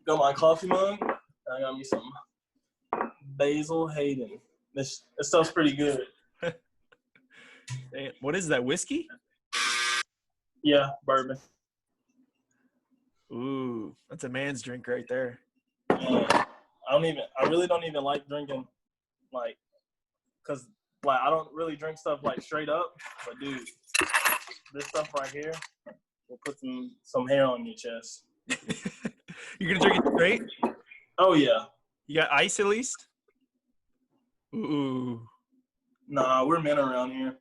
got my coffee mug. I got me some Basil Hayden. This stuff's pretty good. What is that, whiskey? Yeah, bourbon. Ooh, that's a man's drink right there. Yeah. I really don't even like drinking, like, cause like I don't really drink stuff like straight up. But dude, this stuff right here will put some hair on your chest. You're gonna drink it straight? Oh yeah. You got ice at least? Ooh. Nah, we're men around here.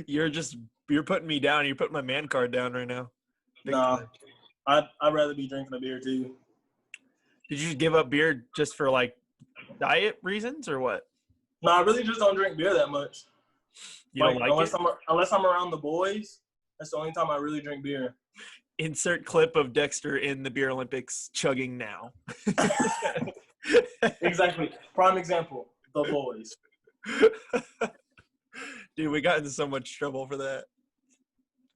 You're putting me down. You're putting my man card down right now. Nah, I'd rather be drinking a beer too. Did you give up beer just for like diet reasons or what? No, I really just don't drink beer that much. You don't like it? Unless I'm around the boys, that's the only time I really drink beer. Insert clip of Dexter in the Beer Olympics chugging now. Exactly. Prime example, the boys. Dude, we got into so much trouble for that.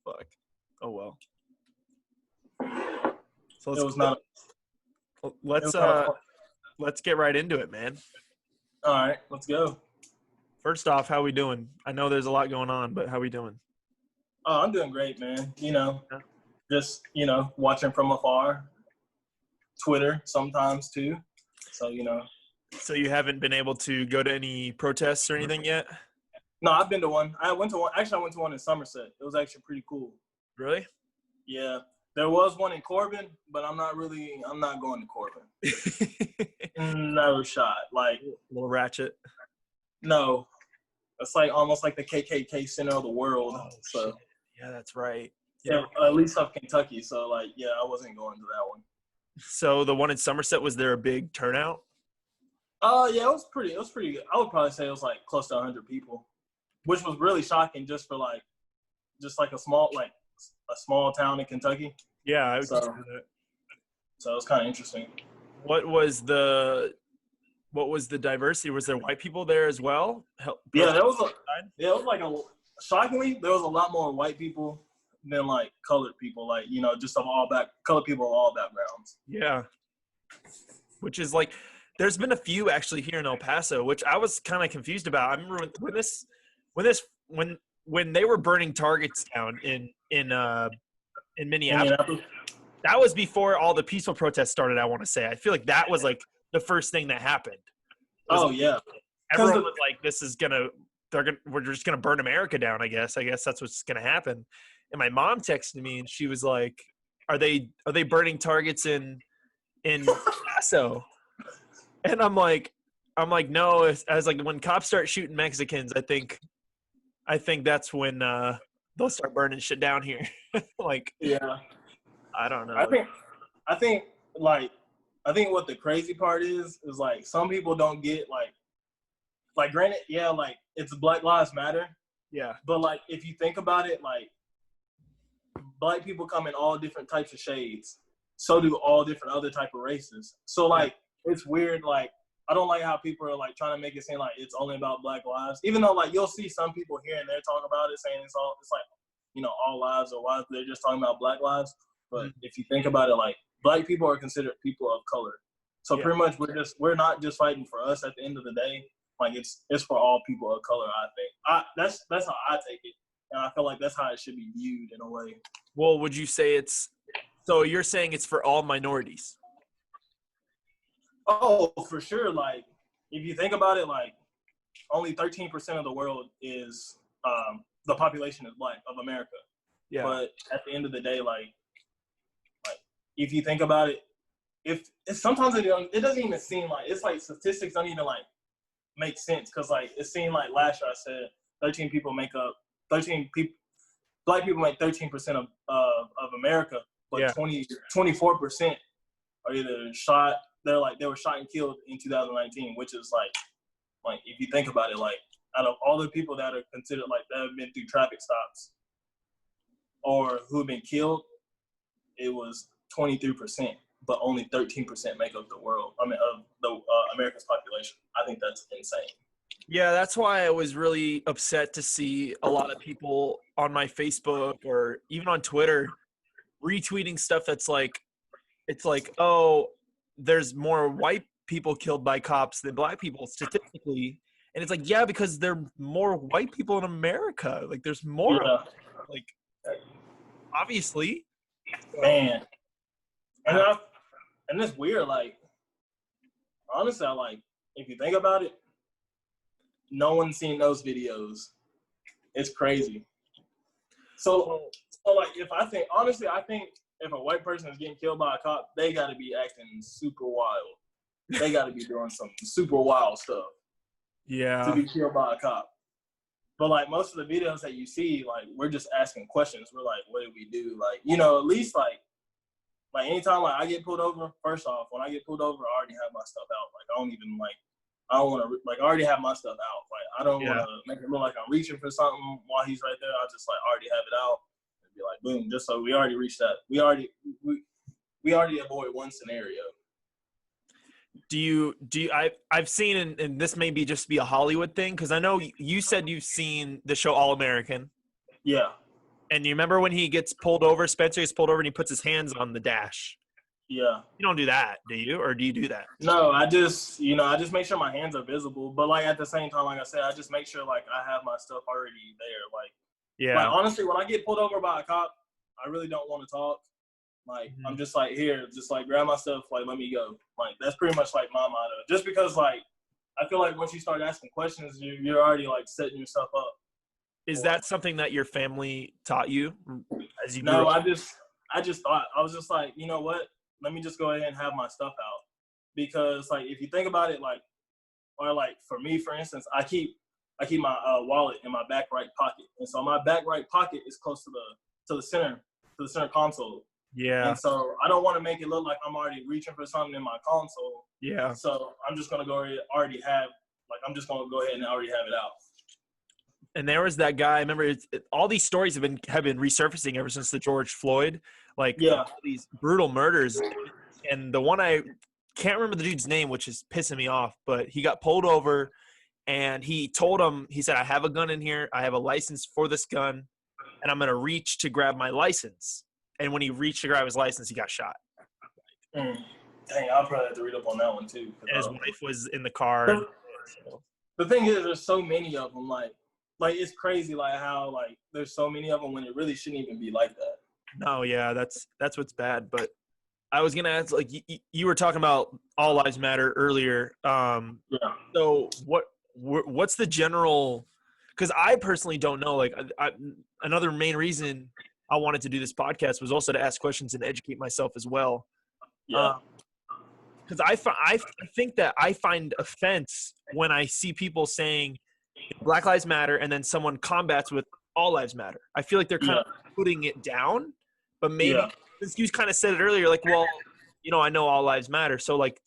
Fuck. Oh well. So let's get right into it, man. All right, let's go. First off, how we doing? I know there's a lot going on, but how we doing? Oh, I'm doing great, man. Just watching from afar. Twitter sometimes too. So So you haven't been able to go to any protests or anything yet? No, I've been to one. I went to one in Somerset. It was actually pretty cool. Really? Yeah. There was one in Corbin, but I'm not going to Corbin. No shot. Like a little ratchet. No. It's like almost like the KKK center of the world. Oh, so shit. Yeah, that's right. Yeah, at least of Kentucky. So I wasn't going to that one. So the one in Somerset, was there a big turnout? Yeah, it was pretty good. I would probably say it was like close to 100 people, which was really shocking just for a small town in Kentucky. Yeah, I would so consider that. So it was kind of interesting. What was the diversity? Was there white people there as well? Yeah, shockingly, there was a lot more white people than like colored people, just colored people of all backgrounds. Yeah. Which is like, there's been a few actually here in El Paso, which I was kind of confused about. I remember when they were burning Targets down in Minneapolis. That was before all the peaceful protests started, I want to say. I feel like that was like the first thing that happened. Yeah. Everyone was like, we're just gonna burn America down, I guess. I guess that's what's gonna happen. And my mom texted me and she was like, Are they burning Targets in Paso? And I'm like, no. I was like, when cops start shooting Mexicans, I think that's when they'll start burning shit down here. Like, yeah, I don't know. I think what the crazy part is like some people don't get like granted, yeah, like it's Black Lives Matter. Yeah. But like if you think about it, like Black people come in all different types of shades. So do all different other type of races. So like it's weird. Like I don't like how people are like trying to make it seem like it's only about Black lives. Even though like you'll see some people here and there talk about it, saying it's like all lives or lives. They're just talking about Black lives. But if you think about it, like Black people are considered people of color. So pretty much we're not just fighting for us at the end of the day. Like it's for all people of color. I think that's how I take it, and I feel like that's how it should be viewed in a way. Well, would you say so you're saying it's for all minorities? Oh, for sure. Like if you think about it, like only 13% of the world is the population is Black of America. Yeah. But at the end of the day, like if you think about it, if sometimes it doesn't even seem like it's like statistics don't even like make sense because like it seemed like last year I said 13 people make up 13 people. Black people make 13% of America, but 24% are either shot. They were shot and killed in 2019, which is like if you think about it, like out of all the people that are considered like that have been through traffic stops or who have been killed, it was 23%, but only 13% make up of the America's population. I think that's insane. Yeah, that's why I was really upset to see a lot of people on my Facebook or even on Twitter retweeting stuff that's like, it's like, oh, there's more white people killed by cops than black people statistically. And it's like, yeah, because there are more white people in America. Like, there's more of them. Like, obviously. Man. And it's weird, like, honestly, if you think about it, no one's seen those videos. It's crazy. So like, I think if a white person is getting killed by a cop, they got to be acting super wild. They got to be doing some super wild stuff. Yeah. To be killed by a cop. But, like, most of the videos that you see, like, we're just asking questions. We're like, what did we do? Like, you know, at least, like anytime, like, I get pulled over, first off, when I get pulled over, I already have my stuff out. Like, I don't want to, like, I already have my stuff out. Like, I don't want to make it look like I'm reaching for something while he's right there. I just, like, already have it out and be like, boom, just so we already reached that. We already avoid one scenario. I've seen, and this may be just be a Hollywood thing, because I know you said you've seen the show All American. Yeah. And you remember when he gets pulled over, Spencer gets pulled over and he puts his hands on the dash. Yeah. You don't do that, do you? Or do you do that? No, I just make sure my hands are visible. But, like, at the same time, like I said, I just make sure, like, I have my stuff already there. Like, yeah. Like, honestly, when I get pulled over by a cop, I really don't want to talk. Like, I'm just like, here, just, like, grab my stuff, like, let me go. Like, that's pretty much, like, my motto. Just because, like, I feel like once you start asking questions, you're already, like, setting yourself up. Is that something that your family taught you as you grew up? No, I just thought, I was just like, you know what? Let me just go ahead and have my stuff out. Because, like, if you think about it, like, or, like, for me, for instance, I keep my wallet in my back right pocket. And so my back right pocket is close to the center console. Yeah. And so I don't want to make it look like I'm already reaching for something in my console. Yeah. So I'm just going to go ahead and already have it out. And there was that guy. I remember all these stories have been resurfacing ever since the George Floyd, these brutal murders. And the one I can't remember the dude's name, which is pissing me off, but he got pulled over and he told him, he said, I have a gun in here. I have a license for this gun and I'm going to reach to grab my license. And when he reached to grab his license, he got shot. Dang, I'll probably have to read up on that one too. And his wife was in the car. The thing is, there's so many of them. Like it's crazy, like how like there's so many of them when it really shouldn't even be like that. No, yeah, that's what's bad. But I was gonna ask, like you were talking about All Lives Matter earlier. Yeah. So what's the general? Because I personally don't know. Like another main reason I wanted to do this podcast was also to ask questions and educate myself as well. Yeah. Because I think that I find offense when I see people saying Black Lives Matter and then someone combats with All Lives Matter. I feel like they're kind of putting it down, but maybe since you kind of said it earlier, like, well, I know All Lives Matter. So like,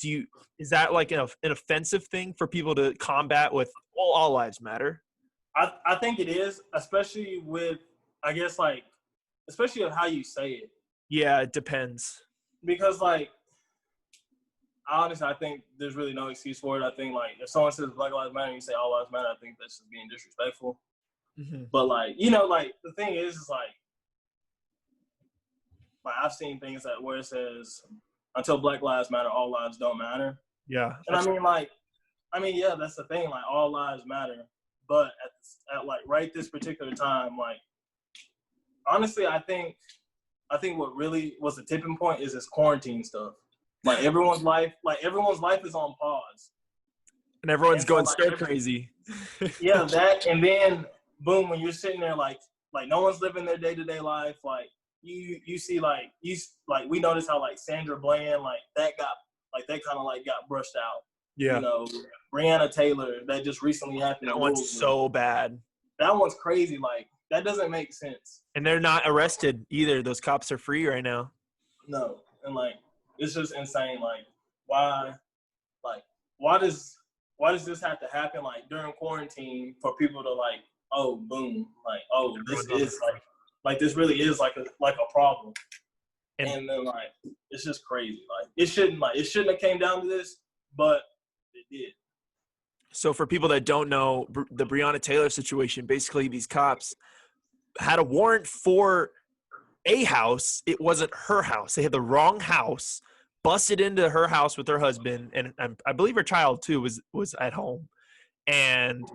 is that like an offensive thing for people to combat with All Lives Matter? I think it is, especially with, I guess, like, especially of how you say it. Yeah, it depends. Because, like, honestly, I think there's really no excuse for it. I think, like, if someone says Black Lives Matter and you say All Lives Matter, I think that's just being disrespectful. Mm-hmm. But, like, like, the thing is like I've seen things where it says, until Black Lives Matter, all lives don't matter. Yeah. And yeah, that's the thing. Like, all lives matter. But at like, right this particular time, like, honestly, I think what really was the tipping point is this quarantine stuff. Like, everyone's life is on pause. And everyone's going stir crazy. Yeah, that, and then boom, when you're sitting there, like no one's living their day-to-day life. Like, you see, we noticed how, like, Sandra Bland, like, that kind of, like, got brushed out. Yeah. Breonna Taylor, that just recently happened. That one's so bad. That one's crazy. Like, that doesn't make sense. And they're not arrested either. Those cops are free right now. No. And, like, it's just insane. Like, why does this have to happen, like, during quarantine for people to, like, oh, boom, like, oh, this is like this really is like a problem. And then, like, it's just crazy. Like, it shouldn't have came down to this, but it did. So for people that don't know the Breonna Taylor situation, basically these cops had a warrant for a house. It wasn't her house. They had the wrong house. busted into her house with her husband, and I believe her child too was at home, and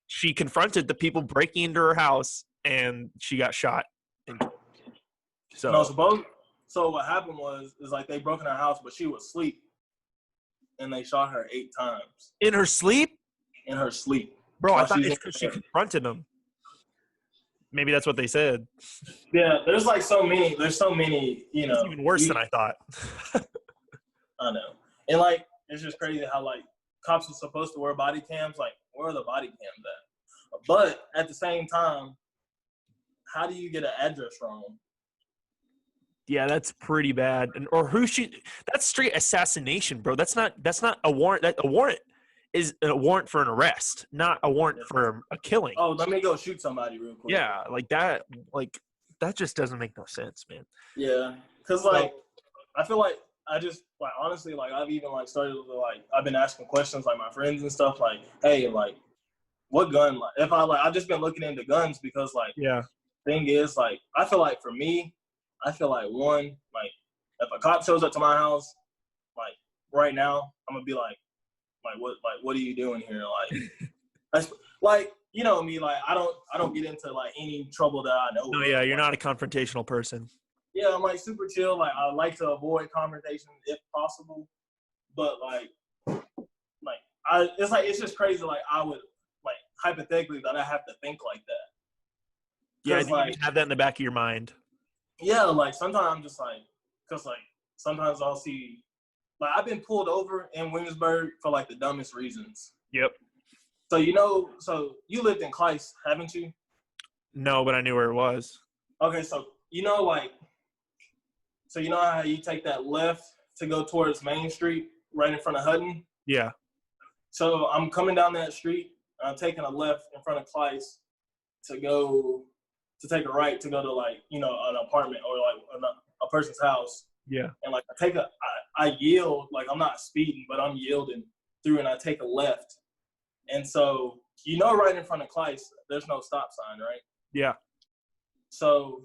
she confronted the people breaking into her house, and she got shot. So what happened is like they broke in her house, but she was asleep, and they shot her 8 times in her sleep. In her sleep, bro. I thought it's because she confronted them. Maybe that's what they said. Yeah, there's so many. There's so many. You know, it's even worse than I thought. I know, and like it's just crazy how like cops are supposed to wear body cams. Like, where are the body cams at? But at the same time, how do you get an address wrong? Yeah, that's pretty bad. That's straight assassination, bro. That's not a warrant. A warrant is a warrant for an arrest, not a warrant for a killing. Oh, let me go shoot somebody real quick. Yeah, that just doesn't make no sense, man. Yeah, because I feel like honestly, like I've even like started to I've been asking questions like my friends and stuff like, hey, like what gun? Like if I've just been looking into guns because thing is like I feel like for me, one, like if a cop shows up to my house, like right now, I'm gonna be like what are you doing here? Like that's like you know me, like I don't get into like any trouble that I know. No, yeah, you're not a confrontational person. Yeah, I'm like super chill. Like I like to avoid confrontation if possible, but it's just crazy. Like I would like hypothetically that I have to think like that. Yeah, I think you have that in the back of your mind. Yeah, like sometimes I'm just like, cause like sometimes I'll see, like I've been pulled over in Williamsburg for like the dumbest reasons. Yep. So you lived in Clyce, haven't you? No, but I knew where it was. Okay, so you know how you take that left to go towards Main Street, right in front of Hutton? Yeah. So I'm coming down that street, and I'm taking a left in front of Clyce to take a right to go to like, you know, an apartment or like a person's house. Yeah. And like I yield, like I'm not speeding, but I'm yielding through and I take a left. And so, you know, right in front of Clyce, there's no stop sign, right? Yeah. So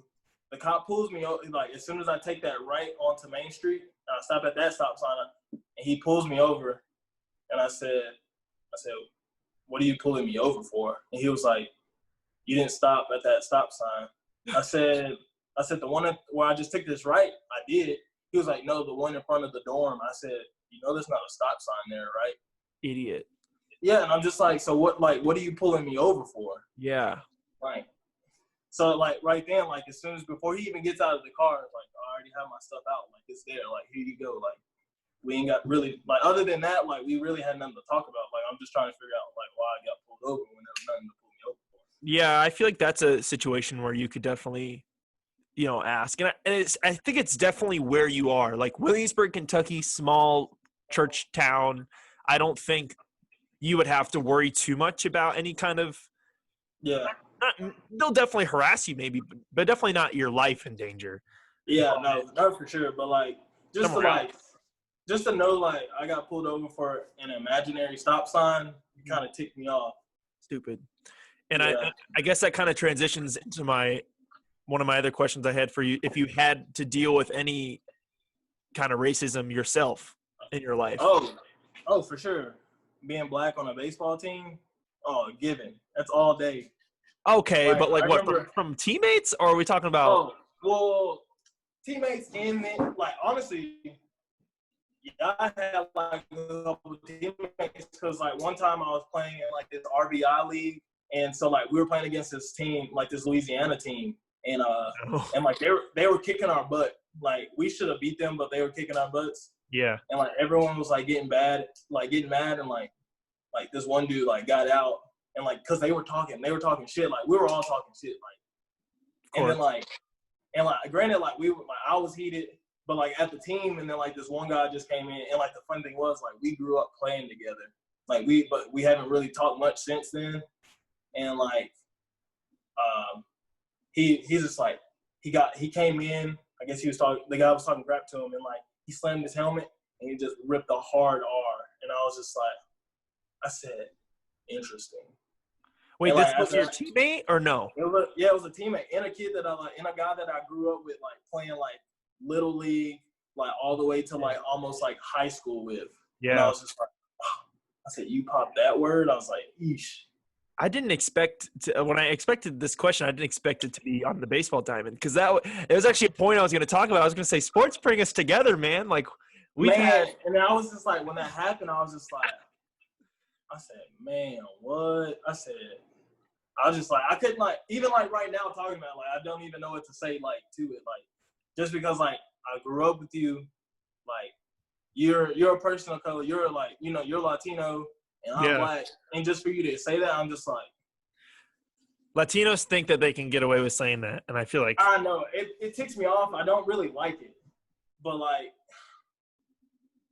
the cop pulls me over, like as soon as I take that right onto Main Street, I stop at that stop sign and he pulls me over and I said, what are you pulling me over for? And he was like, you didn't stop at that stop sign. I said the one where I just took this right, I did. He was like, no, the one in front of the dorm. I said, you know, there's not a stop sign there, right? Idiot. Yeah, and I'm just like, so what are you pulling me over for? Yeah. Right. So like right then, like as soon as before he even gets out of the car, it's like I already have my stuff out, like it's there, like here you go, like we ain't got really like other than that, like we really had nothing to talk about. Like I'm just trying to figure out like why I got pulled over when there was nothing to pull me over for. Yeah, I feel like that's a situation where you could definitely, you know, ask, and I think it's definitely where you are, like Williamsburg, Kentucky, small church town. I don't think you would have to worry too much about any kind of. Yeah. They'll definitely harass you, maybe, but definitely not your life in danger. Yeah, no, for sure. But like, just to know, like, I got pulled over for an imaginary stop sign, kind of ticked me off. Stupid. And yeah. I guess that kind of transitions into one of my other questions I had for you. If you had to deal with any kind of racism yourself in your life. Oh, for sure. Being black on a baseball team, given. That's all day. Okay, but like what, from teammates, or are we talking about? Oh, well, teammates and then, like, honestly, yeah, I had like a couple of teammates because like one time I was playing in like this RBI league, and so like we were playing against this team, like this Louisiana team, and and like they were kicking our butt. Like we should have beat them, but they were kicking our butts. Yeah. And like everyone was like getting mad, and like this one dude like got out. And like, cause they were talking shit. Like we were all talking shit. Like, and then like, granted, like I was heated, but like at the team, and then like this one guy just came in, and like the fun thing was like we grew up playing together. Like but we haven't really talked much since then. And like, he's just like he came in. I guess the guy was talking crap to him, and like he slammed his helmet and he just ripped a hard R. And I was just like, I said, interesting. Wait, this was your teammate or no? It was a teammate and a kid and a guy that I grew up with, like playing like little league, like all the way to like almost like high school with. Yeah. And I was just like, I said, you popped that word? I was like, eesh. I didn't expect to, when I expected this question, I didn't expect it to be on the baseball diamond because it was actually a point I was going to talk about. I was going to say sports bring us together, man. Like and I was just like, when that happened, I was just like, I said, man, what? I was just like, I couldn't like, even like right now talking about it, like, I don't even know what to say like to it. Like, just because like I grew up with you, like you're a person of color, you're like, you know, you're Latino. And I'm Black, and just for you to say that, I'm just like. Latinos think that they can get away with saying that, and I feel like. I know. It ticks me off. I don't really like it. But, like,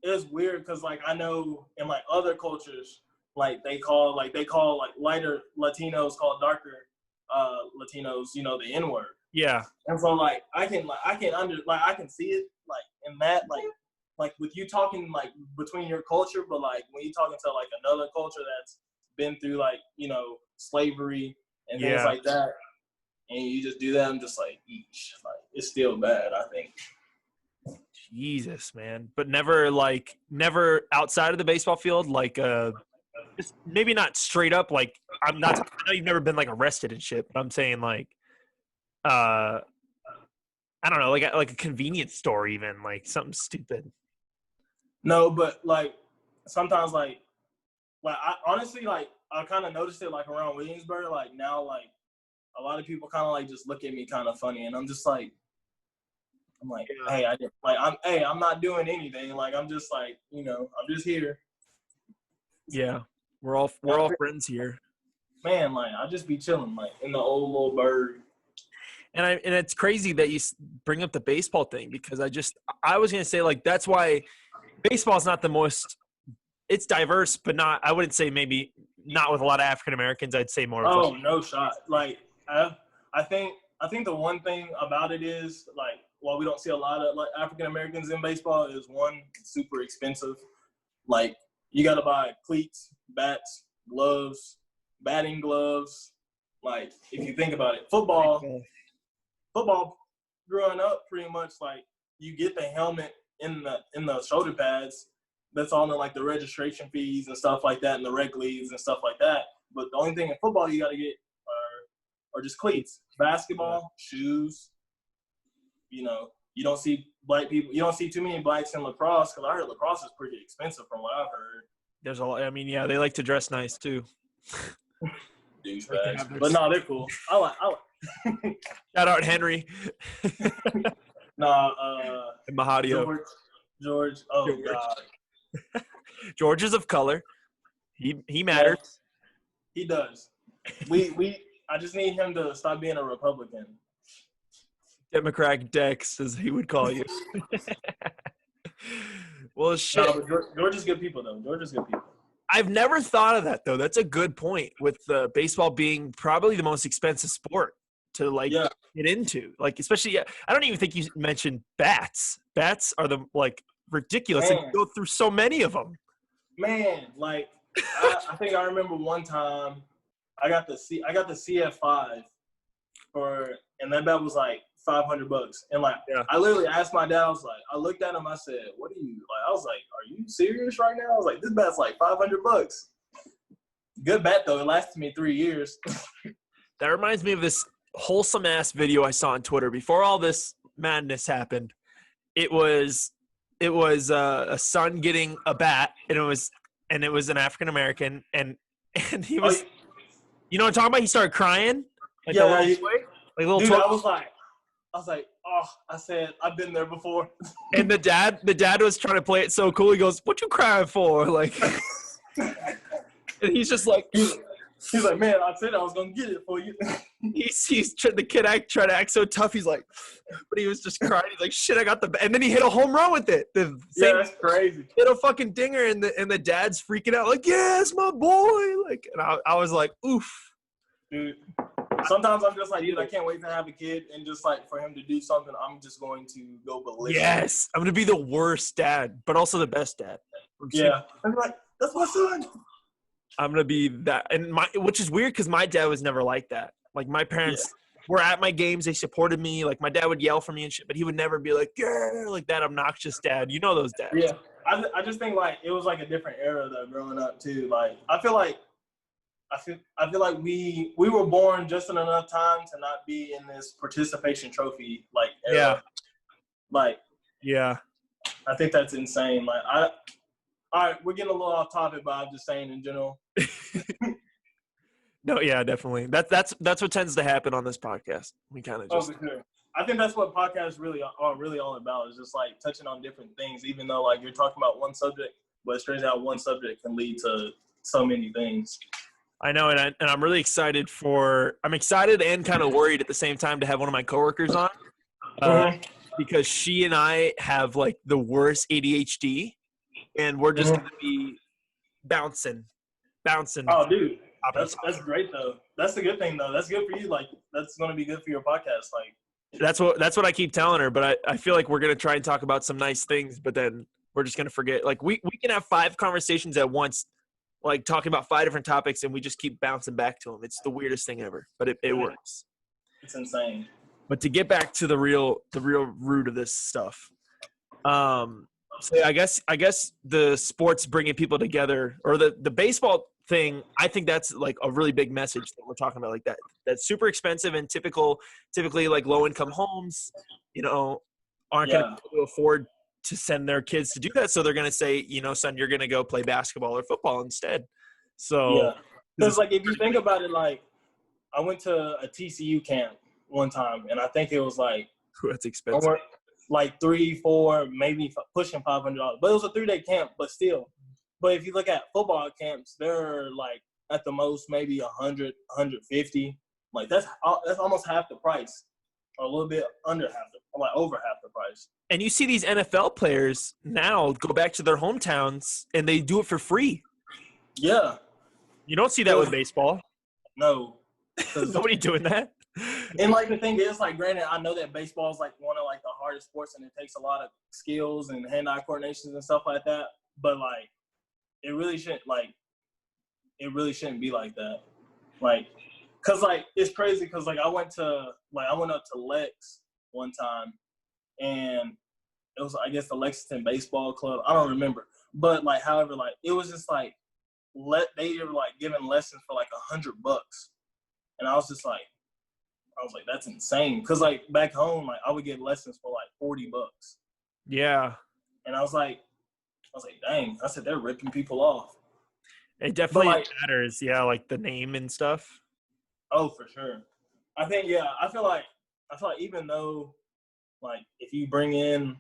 it's weird because, like, I know in, like, other cultures, like, they call lighter Latinos call darker Latinos, you know, the N-word. Yeah. And so, like, I can see it, like, in that, like with you talking like between your culture, but like when you talking to like another culture that's been through like, you know, slavery and things like that, and you just do that, I'm just like, eesh, like it's still bad, I think. Jesus, man. But never outside of the baseball field, like maybe not straight up, like I know you've never been like arrested and shit, but I'm saying like I don't know, like a convenience store even, like something stupid. No, but like sometimes like I honestly like I kind of noticed it like around Williamsburg. Like now, like a lot of people kind of like just look at me kind of funny, and I'm just like, hey, I'm not doing anything. Like I'm just like, you know, I'm just here. Yeah, we're all friends here. Man, like I just be chilling like in the old little bird. And it's crazy that you bring up the baseball thing because I was gonna say like that's why. Baseball is not the most – it's diverse, but not – I wouldn't say maybe not with a lot of African Americans. I'd say more. Oh, no shot. Like, I think the one thing about it is, like, while we don't see a lot of, like, African Americans in baseball is, one, super expensive. Like, you got to buy cleats, bats, gloves, batting gloves. Like, if you think about it, football, growing up pretty much, like, you get the helmet in the shoulder pads. That's all in like the registration fees and stuff like that, and the rec leagues and stuff like that. But the only thing in football you got to get are just cleats. Basketball, shoes. You know, you don't see black people. You don't see too many blacks in lacrosse because I heard lacrosse is pretty expensive from what I've heard. There's a lot. I mean, yeah, they like to dress nice too. Douchebags. But no, they're cool. I like. Shout out Henry. And Mahadio. George. Oh George. God. George is of color. He matters. Yeah, he does. I just need him to stop being a Republican. Democrat Dex, as he would call you. Well, shit. No, but George is good people though. George is good people. I've never thought of that though. That's a good point. With baseball being probably the most expensive sport to get into, like especially I don't even think you mentioned bats. Bats are the like ridiculous, and you go through so many of them. Man, like I think I remember one time I got the CF5 and that bat was like $500, and like I literally asked my dad. I looked at him. I said, "What are you like?" I was like, "Are you serious right now?" I was like, "This bat's like $500." Good bat though. It lasted me 3 years. That reminds me of this wholesome ass video I saw on Twitter before all this madness happened. It was a son getting a bat, and it was an African American, and he was, you know what I'm talking about? He started crying, like dude, I was like, oh, I said I've been there before. And the dad was trying to play it so cool. He goes, "What you crying for?" Like, and he's just like. He's like, "Man, I said I was gonna get it for you." The kid tried to act so tough. He's like, but he was just crying. He's like, "Shit, I got the," and then he hit a home run with it. That's crazy. Hit a fucking dinger, and the dad's freaking out like, "Yes, my boy!" Like, and I was like, "Oof." Dude, sometimes I'm just like, dude, I can't wait to have a kid, and just like for him to do something, I'm just going to go ballistic. Yes, I'm gonna be the worst dad, but also the best dad. I'm like, that's my son. I'm gonna be that, and which is weird because my dad was never like that. Like my parents, were at my games. They supported me. Like, my dad would yell for me and shit, but he would never be like, yeah, like that obnoxious dad. You know those dads. Yeah. I just think, like, it was, like, a different era, though, growing up, too. Like, I feel like we were born just in enough time to not be in this participation trophy, like, era. Yeah. Like, yeah. I think that's insane. Like, all right, we're getting a little off topic, but I'm just saying in general. No, yeah, definitely. That's what tends to happen on this podcast. We kind of just. Oh, for sure. I think that's what podcasts really are all about. Is just like touching on different things, even though like you're talking about one subject, but it's crazy how one subject can lead to so many things. I know, and I'm really excited I'm excited and kind of worried at the same time to have one of my coworkers on, because she and I have like the worst ADHD, and we're just gonna be bouncing. Oh, dude. That's great though. That's the good thing though. That's good for you. Like that's gonna be good for your podcast. Like that's what I keep telling her. But I feel like we're gonna try and talk about some nice things, but then we're just gonna forget. Like we can have 5 conversations at once, like talking about 5 different topics, and we just keep bouncing back to them. It's the weirdest thing ever, but it works. It's insane. But to get back to the real root of this stuff, so I guess the sports bringing people together, or the baseball thing, I think that's like a really big message that we're talking about. Like that's super expensive, and typically like low income homes, aren't going to be able to afford to send their kids to do that. So they're going to say, son, you're going to go play basketball or football instead. So because like if you think about it, like I went to a TCU camp one time, and I think it was like that's expensive. Like $300, $400, maybe pushing $500. But it was a 3-day camp, but still. But if you look at football camps, they're like at the most maybe 100, 150. Like that's almost half the price, or a little bit under over half the price. And you see these NFL players now go back to their hometowns, and they do it for free. Yeah. You don't see that with baseball. No. Nobody doing that. And like the thing is, like, granted, I know that baseball is like one of like the hardest sports, and it takes a lot of skills and hand-eye coordinations and stuff like that. But like, it really shouldn't be like that. Like, cause like it's crazy. Cause like I went up to Lex one time, and it was I guess the Lexington Baseball Club. I don't remember, but like however, like it was just like they were like giving lessons for like $100, and I was like, that's insane. Cause like back home, like I would get lessons for like $40. Yeah. And I was like, dang. I said they're ripping people off. It definitely matters. Yeah, like the name and stuff. Oh, for sure. I think I feel like even though like if you bring in,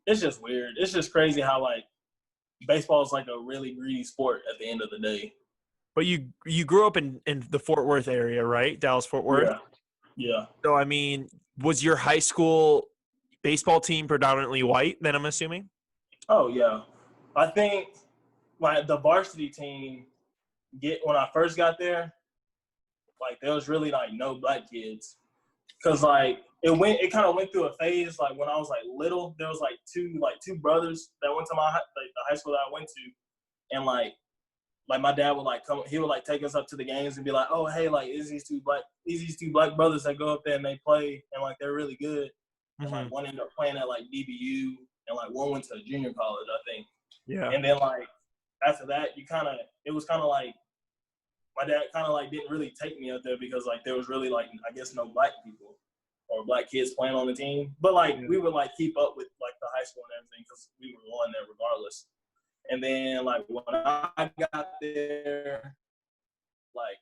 it's just weird. It's just crazy how like baseball is like a really greedy sport at the end of the day. But you grew up in the Fort Worth area, right? Dallas-Fort Worth? Yeah. So, I mean, was your high school baseball team predominantly white then, I'm assuming? Oh, yeah. I think, like, the varsity team, when I first got there, like, there was really, like, no black kids. Because, like, it kind of went through a phase, like, when I was, like, little, there was, like, two brothers that went to the high school that I went to. And, like my dad would like come, he would like take us up to the games and be like, oh hey, like these two black brothers that go up there and they play and like they're really good. And like one ended up playing at like DBU and like one went to junior college, I think. Yeah. And then like after that, it was kind of like my dad kind of like didn't really take me up there because like there was really like I guess no black people or black kids playing on the team. But like we would like keep up with like the high school and everything because we were going there regardless. And then, like, when I got there, like,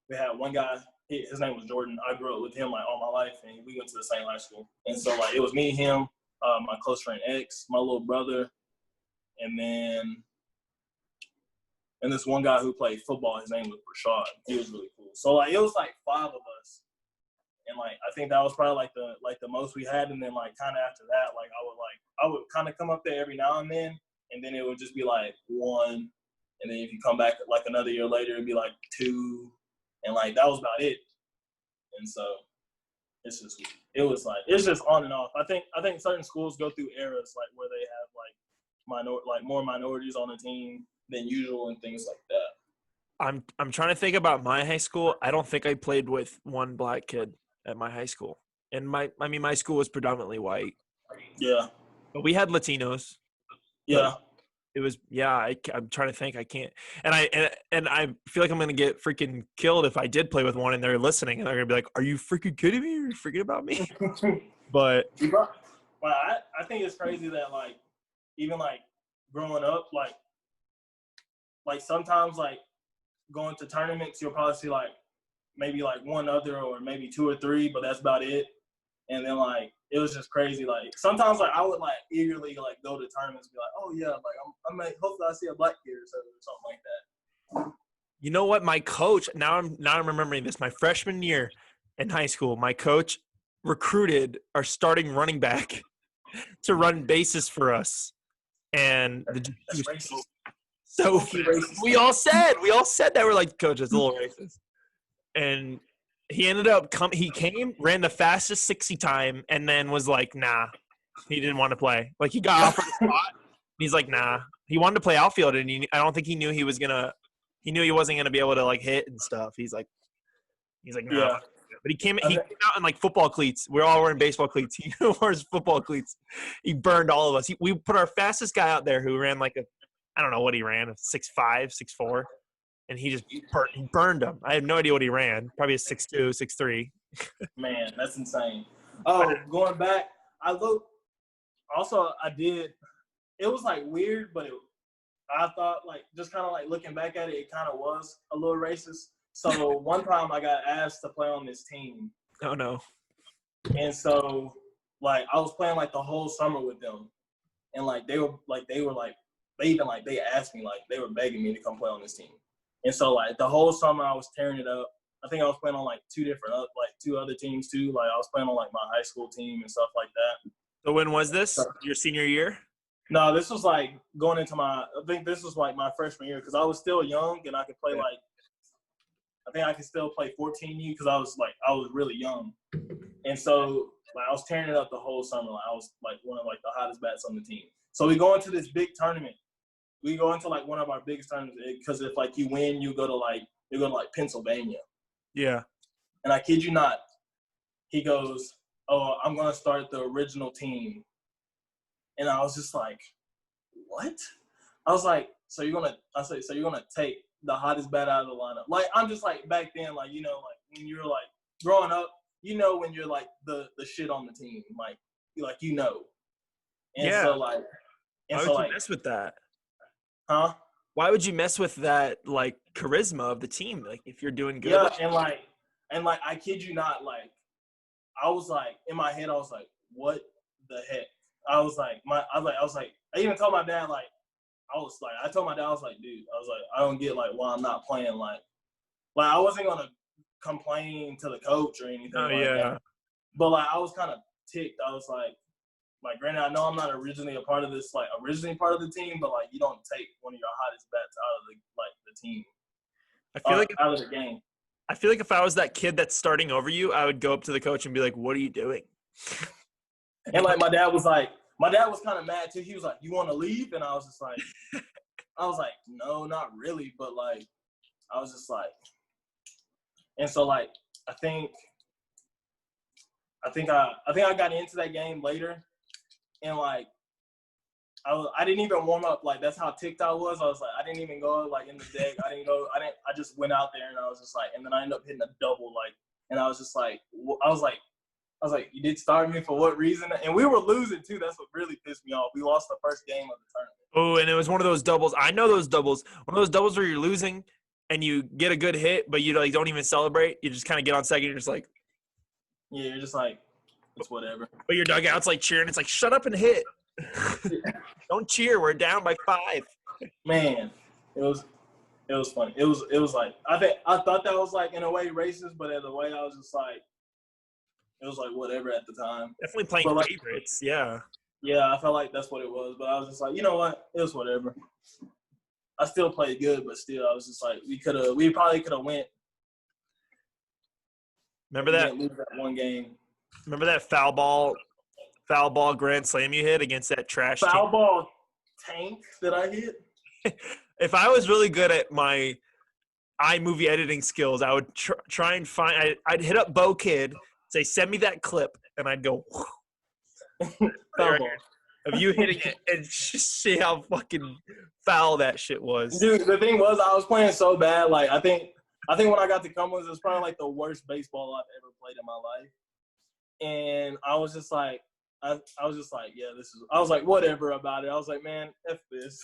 we had one guy, his name was Jordan. I grew up with him, like, all my life, and we went to the same high school. And so, like, it was me, him, my close friend X, my little brother, and this one guy who played football, his name was Rashad. He was really cool. So, like, it was, like, 5 of us. And, like, I think that was probably, like the most we had. And then, like, kind of after that, like, I would kind of come up there every now and then. And then it would just be like 1, and then if you come back like another year later, it'd be like 2, and like that was about it. And so it's just on and off. I think certain schools go through eras like where they have like more minorities on the team than usual and things like that. I'm trying to think about my high school. I don't think I played with one black kid at my high school. And my school was predominantly white. Yeah. But we had Latinos. Yeah. It was I'm trying to think. I can't, and I feel like I'm gonna get freaking killed if I did play with one and they're listening and they're gonna be like, "Are you freaking kidding me? Are you freaking about me?" But well, I think it's crazy that like even like growing up like sometimes like going to tournaments you'll probably see like maybe like one other or maybe two or three, but that's about it. And then like it was just crazy. Like sometimes like I would like eagerly like go to tournaments and be like, oh yeah, like I'm hopefully I see a black kid or something like that. you know what? My coach now I'm remembering this. My freshman year in high school, my coach recruited our starting running back to run bases for us, and That's racist. So we all said that we're like, coach, it's a little racist. And he ended up he came, ran the fastest 60 time, and then was like, nah, he didn't want to play. Like he got offered a spot. He's like, nah. He wanted to play outfield, and I don't think he knew he wasn't gonna be able to like hit and stuff. He's like, nah. Yeah. But he came out in like football cleats. We're all wearing baseball cleats. He wears football cleats. He burned all of us. We put our fastest guy out there who ran like I don't know what he ran, 6'5", 6'4", and he just burned him. I have no idea what he ran. Probably a 6'2", 6'3". Man, that's insane. Oh, going back, I looked. Also, I did. It was like weird, but I thought like just kind of like looking back at it, it kind of was a little racist. So one time I got asked to play on this team. Oh no! And so like I was playing like the whole summer with them, and like they asked me, like they were begging me to come play on this team. And so like the whole summer I was tearing it up. I think I was playing on like two other teams too. Like I was playing on like my high school team and stuff like that. So when was this? Your senior year? No, this was like going into I think this was like my freshman year because I was still young and I could play like, I think I could still play 14U because I was really young. And so like I was tearing it up the whole summer. Like I was like one of like the hottest bats on the team. So we go into this big tournament. We go into like one of our biggest tournaments because if like you win, you go to like Pennsylvania. Yeah. And I kid you not, he goes, "Oh, I'm gonna start the original team." And I was just like, "What?" I was like, "So you're gonna take the hottest bat out of the lineup?" Like I'm just like back then, like like when you're like growing up, when you're like the shit on the team, like. And yeah. so like, and why would you mess with that? Huh? Why would you mess with that like charisma of the team? Like if you're doing good. Yeah, and like I kid you not, like I was like in my head, I was like, what the heck? I even told my dad, like, I told my dad, I was like, dude, I was like, I don't get like why I'm not playing, like I wasn't gonna complain to the coach or anything. Oh yeah. That. But like I was kind of ticked. I was like, granted, I know I'm not originally part of the team, but like you don't take one of your hottest bats out of the team. I feel like out of the game. I feel like if I was that kid that's starting over you, I would go up to the coach and be like, "What are you doing?" And like my dad was kind of mad too. He was like, "You want to leave?" And I was just like, "No, not really," but like, I was just like, and so like, I think I got into that game later, and like, I didn't even warm up. Like that's how ticked I was. I was like, I didn't even go like in the deck. I just went out there and I was just like, and then I ended up hitting a double. Like, and I was just like, I was like, you did start me for what reason? And we were losing too. That's what really pissed me off. We lost the first game of the tournament. Oh, and it was one of those doubles. I know those doubles. One of those doubles where you're losing and you get a good hit, but you like don't even celebrate. You just kind of get on second. You're just like, yeah, you're just like, it's whatever. But your dugout's like cheering. It's like, shut up and hit. Don't cheer. We're down by 5. Man, it was funny. It was like I thought that was like in a way racist, but in a way I was just like, it was like whatever at the time. Definitely playing favorites. Yeah. Yeah, I felt like that's what it was, but I was just like, you know what? It was whatever. I still played good, but still, I was just like, we probably could have went. Remember that? Lose that one game. Remember that foul ball grand slam you hit against that trash foul ball tank that I hit? If I was really good at my iMovie editing skills, I would try and find. I'd hit up Bo Kid, say, "Send me that clip," and I'd go right of you hitting it and just see how fucking foul that shit was. Dude, the thing was, I was playing so bad. Like, I think when I got to Cumberland, it was probably like the worst baseball I've ever played in my life. And I was just like, I was just like, yeah, I was like, whatever about it. I was like, man, F this.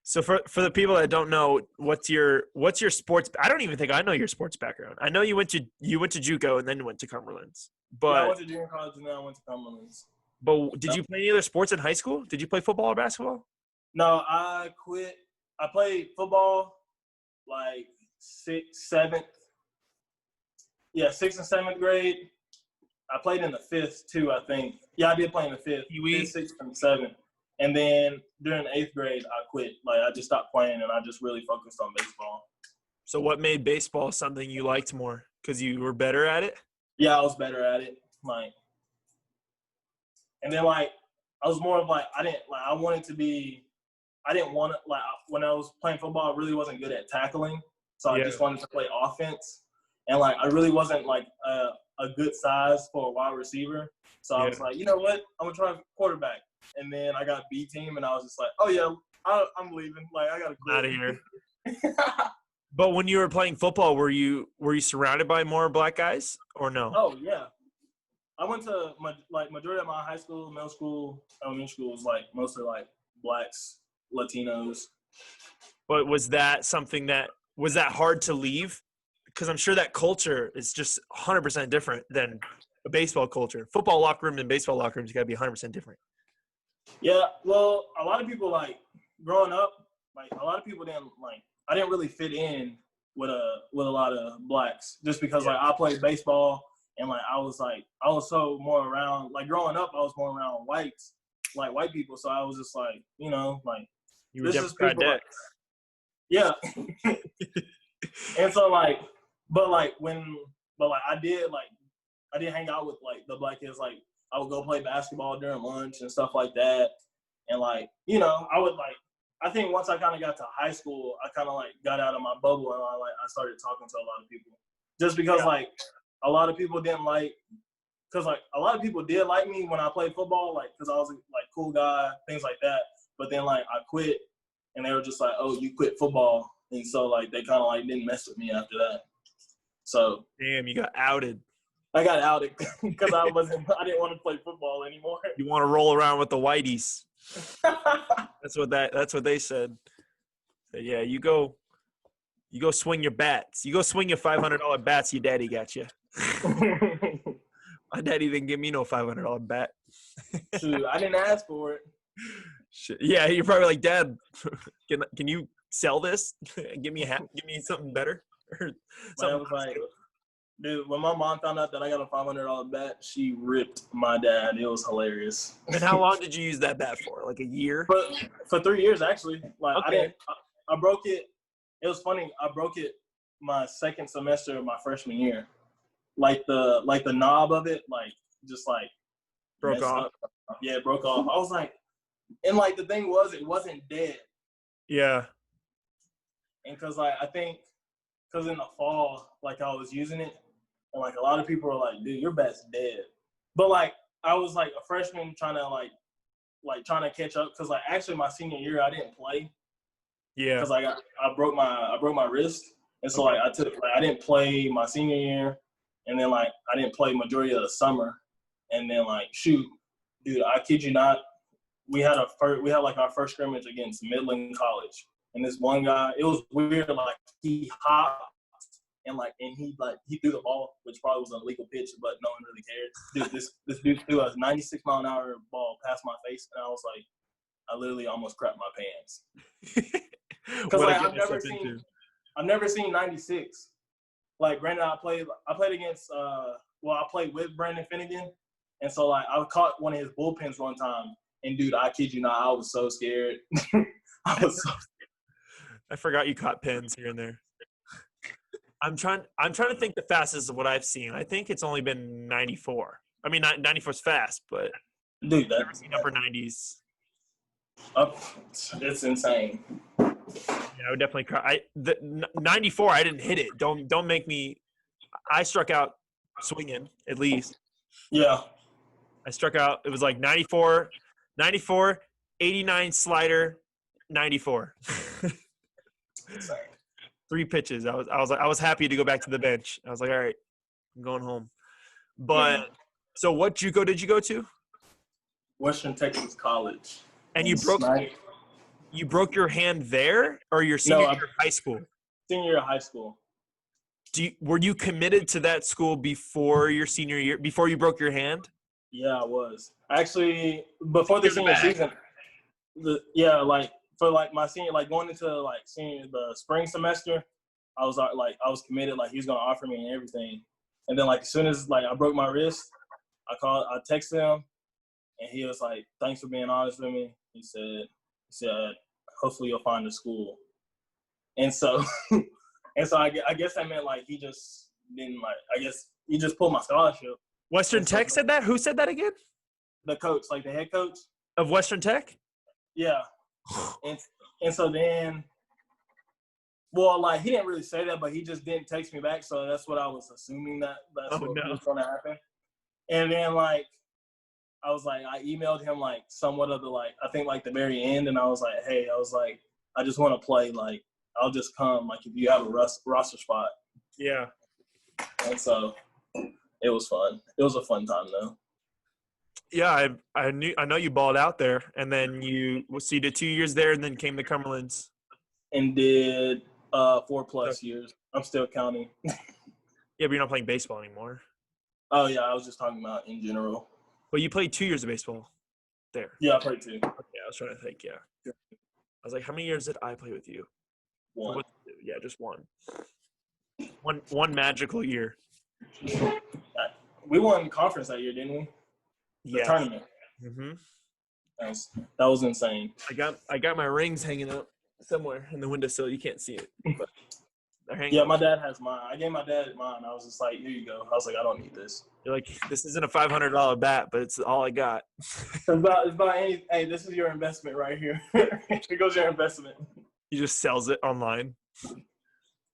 So for the people that don't know, what's your sports? I don't even think I know your sports background. I know you went to JUCO and then went to Cumberland's. But yeah, I went to junior college and then I went to Cumberland's. But did you play any other sports in high school? Did you play football or basketball? No, I quit. I played football like 6th and 7th grade. I played in the 5th too, I think. Yeah, I did play in the 5th, 5th, 6th, and 7th. And then during the 8th grade, I quit. Like, I just stopped playing, and I just really focused on baseball. So what made baseball something you liked more? Because you were better at it? Yeah, I was better at it. Like, and then, like, I was more of, like, I didn't want to, like, when I was playing football, I really wasn't good at tackling. So I just wanted to play offense. And, like, I really wasn't, like, a good size for a wide receiver. So I was like, you know what? I'm going to try quarterback. And then I got B team, and I was just like, oh, yeah, I'm leaving. Like, I got to quit. Out of here. But when you were playing football, were you surrounded by more black guys or no? Oh, yeah. I went to, majority of my high school, middle school, elementary school was, like, mostly, like, blacks, Latinos. But was that hard to leave? Because I'm sure that culture is just 100% different than a baseball culture. Football locker room and baseball locker rooms got to be 100% different. Yeah, well, a lot of people, like, growing up, like, a lot of people didn't, like, I didn't really fit in with a lot of blacks just because, like, I played baseball and, like, I was so more around, like, growing up, I was more around white people. So I was just like, you know, like, you were Democrat Dex. Yeah. And so, like, I did hang out with, like, the black kids. Like, I would go play basketball during lunch and stuff like that. And, like, you know, I think once I kind of got to high school, I kind of, like, got out of my bubble and I started talking to a lot of people. Just because, like, a lot of people didn't like – because, like, a lot of people did like me when I played football, like, because I was, like, cool guy, things like that. But then, like, I quit, and they were just like, oh, you quit football. And so, like, they kind of, like, didn't mess with me after that. So. Damn, you got outed. I got outed because I didn't want to play football anymore. You want to roll around with the whiteys. That's what they said. Yeah, you go swing your bats. You go swing your $500 bats your daddy got you. My daddy didn't give me no $500 bat. Shoot, I didn't ask for it. Shit. Yeah, you're probably like, Dad, can you sell this? Give me something better. Or something. I was like, dude, when my mom found out that I got a $500 bat, she ripped my dad. It was hilarious. And how long did you use that bat for? Like a year? For 3 years, actually. Like, okay. I broke it. It was funny. I broke it my second semester of my freshman year. Like the knob of it, like, just like broke off. Up. Yeah, it broke off. I was like, and like the thing was, it wasn't dead. Yeah. And because, like, I think because in the fall, like, I was using it, and, like, a lot of people were like, dude, your bat's dead. But, like, I was, like, a freshman trying to catch up because, like, actually my senior year I didn't play. Yeah. Because I broke my wrist, and so, like, I didn't play my senior year, and then, like, I didn't play majority of the summer, and then, like, shoot, dude, I kid you not, we had like our first scrimmage against Midland College. And this one guy, it was weird. Like, he hopped and he threw the ball, which probably was an illegal pitch, but no one really cared. Dude, this dude threw a 96-mile-an-hour ball past my face, and I was like, I literally almost crapped my pants. Because, like, I've never seen 96. Like, granted, I played against I played with Brandon Finnegan, and so, like, I caught one of his bullpens one time, and dude, I kid you not, I was so scared. I was so scared. I forgot you caught pins here and there. I'm trying to think the fastest of what I've seen. I think it's only been 94. I mean, 94 is fast, but dude, I've never seen upper 90s. It's insane. Yeah, I would definitely cry. 94, I didn't hit it. Don't make me. I struck out swinging at least. Yeah. I struck out. It was like 94, 94, 89 slider, 94. Three pitches. I was happy to go back to the bench. I was like, all right, I'm going home. But Yeah. so what JUCO did you go to? Western Texas College. And in Snipe. you broke your hand there or your senior year of high school? Senior year of high school. Were you committed to that school before your senior year, before you broke your hand? Yeah, I was. Actually, before the senior season, like for like my senior, like going into like the spring semester, I was committed. Like he was gonna offer me and everything. And then like as soon as like I broke my wrist, I texted him, and he was like, "Thanks for being honest with me." He said, "Hopefully you'll find a school." And so, I guess that meant like he just didn't like. I guess he just pulled my scholarship. Western Tech said that? Who said that again? The coach, like the head coach of Western Tech. Yeah, and so then, well, like he didn't really say that, but he just didn't text me back. So that's what I was assuming that's what was going to happen. And then like I was like, I emailed him like somewhat of the like I think like the very end, and I was like, hey, I just want to play. Like I'll just come. Like if you have a roster spot. Yeah. And so. It was fun. It was a fun time though. Yeah, I know you balled out there, and then you did 2 years there, and then came to Cumberlands. And did 4+ years. I'm still counting. Yeah, but you're not playing baseball anymore. Oh yeah, I was just talking about in general. Well, you played 2 years of baseball there. Yeah, I played 2. Okay, I was trying to think. Yeah, I was like, how many years did I play with you? 1. Yeah, just one. One magical year. We won conference that year, didn't we? The tournament. Mm-hmm. That was insane. I got my rings hanging up somewhere in the windowsill. You can't see it. But they're hanging yeah, up. My dad has mine. I gave my dad mine. I was just like, here you go. I was like, I don't need this. You're like, this isn't a $500 bat, but it's all I got. It's about any. Hey, this is your investment right here. Here goes your investment. He just sells it online.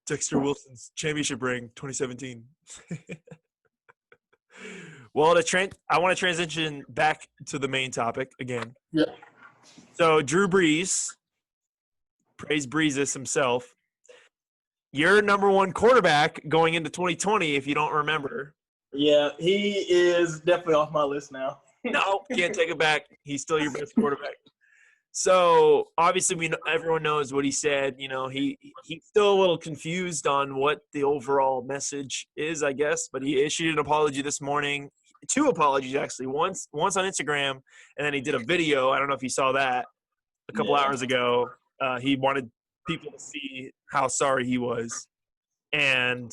Dexter Wilson's championship ring, 2017. Well, I want to transition back to the main topic again. Yeah. So Drew Brees, praise Breezes himself. Your number one quarterback going into 2020, if you don't remember. Yeah, he is definitely off my list now. No, can't take it back. He's still your best quarterback. So obviously, everyone knows what he said. You know, he's still a little confused on what the overall message is, I guess. But he issued an apology this morning. 2 apologies actually. Once on Instagram, and then he did a video. I don't know if you saw that a couple hours ago. He wanted people to see how sorry he was, and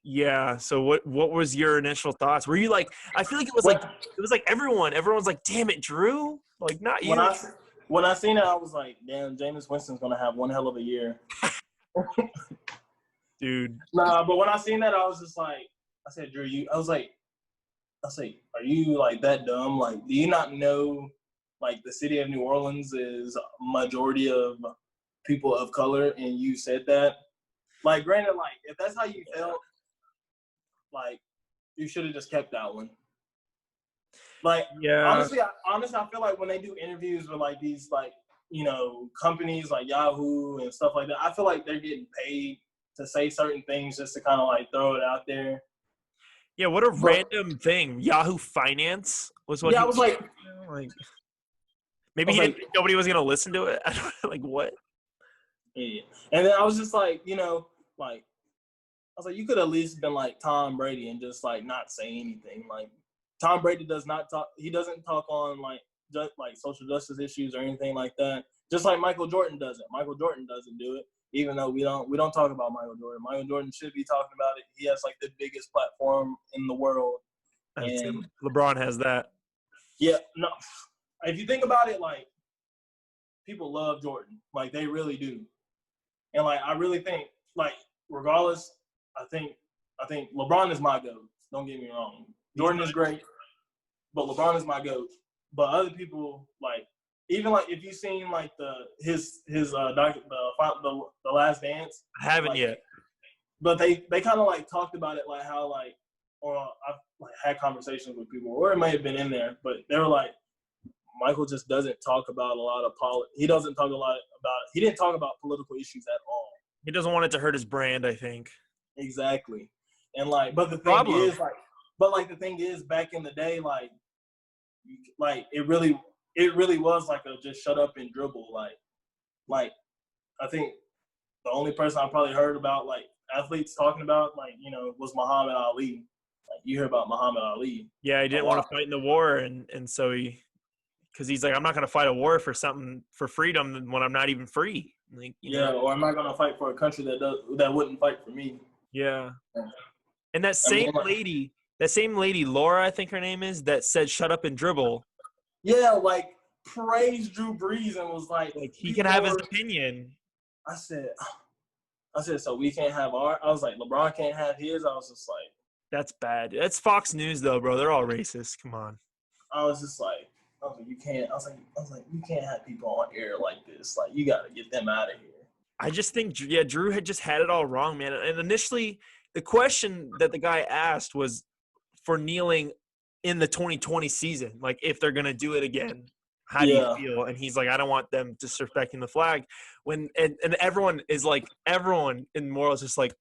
yeah. So what was your initial thoughts? Were you like? I feel like it was like everyone's like, damn it, Drew. Like not you. When I seen it, I was like, damn, Jameis Winston's going to have one hell of a year. Dude. Nah, but when I seen that, I was just like, I said, Drew, are you, like, that dumb? Like, do you not know, like, the city of New Orleans is a majority of people of color, and you said that? Like, granted, like, if that's how you felt, like, you should have just kept that one. Like, honestly, I feel like when they do interviews with, like, these, like, you know, companies like Yahoo and stuff like that, I feel like they're getting paid to say certain things just to kind of, like, throw it out there. Yeah, what a random thing. Yahoo Finance was what. Yeah, I was like maybe he didn't think nobody was going to listen to it. I don't know, like, what? Yeah. And then I was just like, you know, like, I was like, you could at least been like Tom Brady and just, like, not say anything. Like, Tom Brady does not talk. He doesn't talk on like social justice issues or anything like that. Just like Michael Jordan doesn't. Michael Jordan doesn't do it, even though we don't talk about Michael Jordan. Michael Jordan should be talking about it. He has like the biggest platform in the world. And LeBron has that. Yeah, no. If you think about it, like people love Jordan, like they really do. And like I really think, like regardless, I think LeBron is my GOAT. Don't get me wrong. Jordan is great, but LeBron is my GOAT. But other people, like, even like if you've seen like his the Last Dance. I haven't like, yet. But they kind of like talked about it, like how like, or I've like had conversations with people, or it may have been in there, but they were like, Michael just doesn't talk about a lot of he doesn't talk a lot about. He didn't talk about political issues at all. He doesn't want it to hurt his brand, I think. Exactly, and like, but the thing is, like, the thing is, back in the day, like it really was like a just shut up and dribble, like I think the only person I probably heard about like athletes talking about, like, you know, was Muhammad Ali. Like, you hear about Muhammad Ali. Yeah, he didn't want to fight in the war, and so because he's like, I'm not going to fight a war for something for freedom when I'm not even free. Like, you know? Or I'm not going to fight for a country that wouldn't fight for me. Yeah. And that same lady, Laura, I think her name is, that said "shut up and dribble." Yeah, like praised Drew Brees and was like he can have his opinion. I said, so we can't have I was like, LeBron can't have his. I was just like, that's bad. That's Fox News though, bro. They're all racist. Come on. I was like, you can't. I was like, you can't have people on air like this. Like, you got to get them out of here. I just think, Drew had just had it all wrong, man. And initially, the question that the guy asked was for kneeling in the 2020 season, like if they're gonna do it again. How do you feel? And he's like, I don't want them disrespecting the flag. And everyone in morals just like,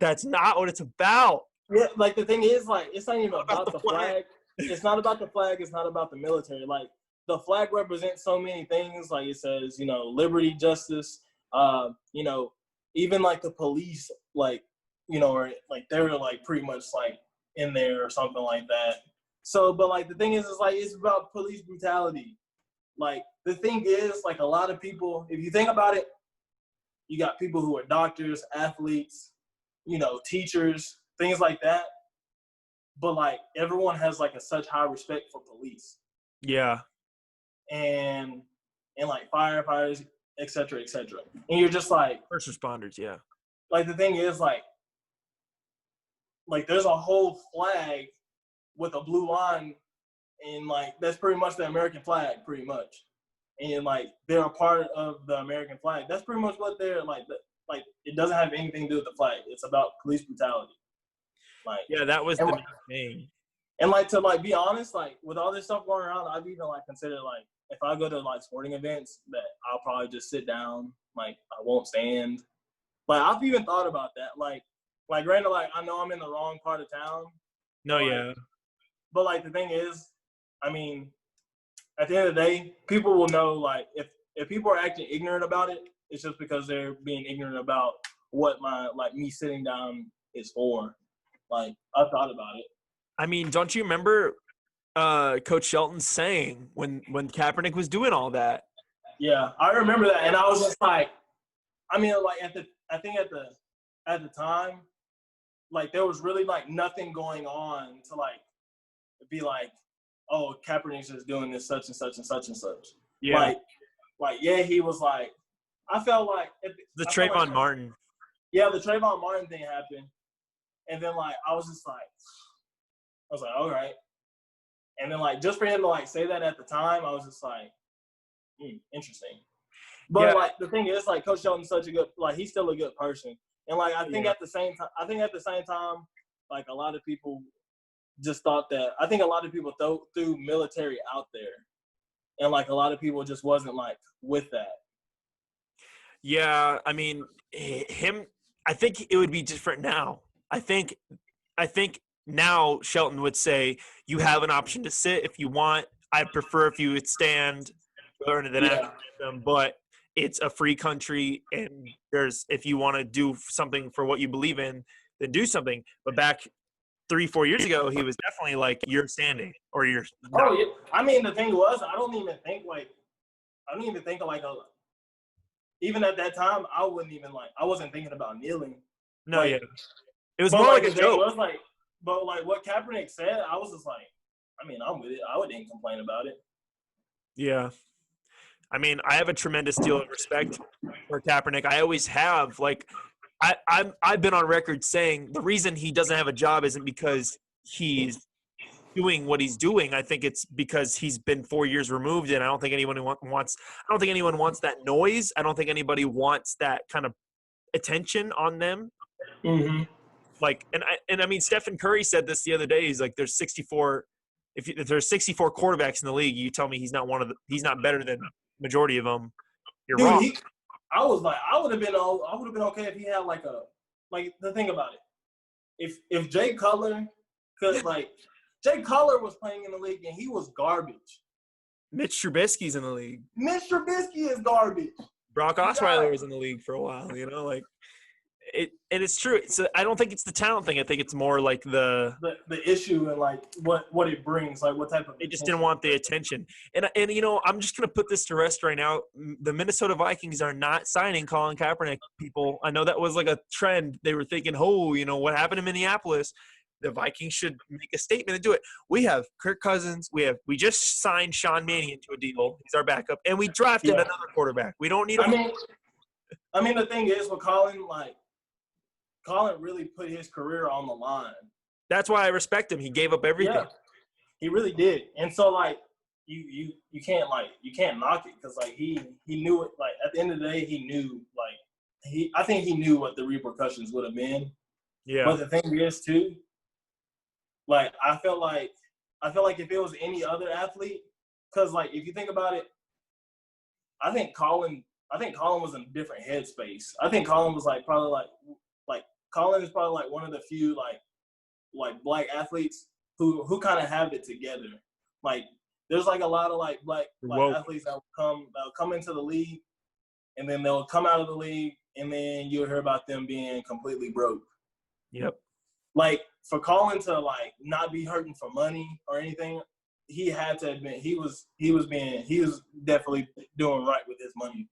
that's not what it's about. Yeah, like the thing is, like, it's not even about the flag. It's not about the flag. It's not about the military. Like, the flag represents so many things. Like, it says, you know, liberty, justice. You know, even like the police, like, you know, or like they're like pretty much like in there or something like that. So, but like the thing is like it's about police brutality. Like, the thing is, like, a lot of people, if you think about it, you got people who are doctors, athletes, you know, teachers, things like that. But, like, everyone has, like, such high respect for police. Yeah. And like, firefighters, et cetera, et cetera. And you're just like – first responders, yeah. Like, the thing is, like, there's a whole flag with a blue line. And, like, that's pretty much the American flag, pretty much. And, like, they're a part of the American flag. That's pretty much what they're, like, it doesn't have anything to do with the flag. It's about police brutality. Like, yeah, that was the main thing. And, like, to, like, be honest, like, with all this stuff going around, I've even, like, considered, like, if I go to, like, sporting events, that I'll probably just sit down. Like, I won't stand. Like, I've even thought about that. Like, granted, like, I know I'm in the wrong part of town. No, yeah. But, like, the thing is, I mean, at the end of the day, people will know, like, if people are acting ignorant about it, it's just because they're being ignorant about what me sitting down is for. Like, I've thought about it. I mean, don't you remember Coach Shelton saying when Kaepernick was doing all that? Yeah, I remember that. And I was just like, I mean, like, at the time, like, there was really, like, nothing going on to, like, be like, oh, Kaepernick's just doing this such and such and such and such. Yeah. Like yeah, he was like, I felt like the Trayvon Martin. Yeah, the Trayvon Martin thing happened. And then, like, I was like, all right. And then, like, just for him to, like, say that at the time, I was just like, interesting. But, like, the thing is, like, Coach Shelton's such a good, like, he's still a good person. And, like, I think at the same time, like, a lot of people just thought that – I think a lot of people threw military out there. And, like, a lot of people just wasn't, like, with that. Yeah, I mean, I think it would be different now. I think now Shelton would say, you have an option to sit if you want. I prefer if you would stand during the national anthem, but it's a free country, and if you want to do something for what you believe in, then do something. But back 3-4 years ago, he was definitely like, you're standing or you're not. Oh, yeah. I mean, the thing was, I don't even think of even at that time, I wasn't thinking about kneeling. No, like, yeah. It was more like a joke. Was like, but like what Kaepernick said, I was just like, I mean, I'm with it. I wouldn't complain about it. Yeah. I mean, I have a tremendous deal of respect for Kaepernick. I always have. Like, I've been on record saying the reason he doesn't have a job isn't because he's doing what he's doing. I think it's because he's been 4 years removed, and I don't think anyone wants. I don't think anyone wants that noise. I don't think anybody wants that kind of attention on them. Mm-hmm. Like, and I mean, Stephen Curry said this the other day. He's like, "There's 64. If there's 64 quarterbacks in the league, you tell me he's not he's not better than majority of them. You're Dude, wrong." I was like, I would have been okay if he had like the thing about it. If Jay Cutler could Jay Cutler was playing in the league and he was garbage. Mitch Trubisky's in the league. Mitch Trubisky is garbage. Brock Osweiler was in the league for a while, like it. And it's true. So I don't think it's the talent thing. I think it's more like the issue and like what it brings, like what type of. They just didn't want the attention. And I'm just gonna put this to rest right now. The Minnesota Vikings are not signing Colin Kaepernick. People, I know that was like a trend. They were thinking, what happened in Minneapolis? The Vikings should make a statement and do it. We have Kirk Cousins. We just signed Sean Mannion into a deal. He's our backup, and we drafted another quarterback. We don't need. I mean, the thing is with Colin, Colin really put his career on the line. That's why I respect him. He gave up everything. Yeah, he really did. And so you can't knock it because he knew it. Like at the end of the day, he knew I think he knew what the repercussions would have been. Yeah. But the thing is too. I felt like if it was any other athlete, because if you think about it, I think Colin was in a different headspace. I think Colin was Colin is probably one of the few black athletes who kind of have it together. There's a lot of black athletes that will come into the league, and then they'll come out of the league, and then you'll hear about them being completely broke. Yep. For Colin to not be hurting for money or anything, he had to admit he was definitely doing right with his money.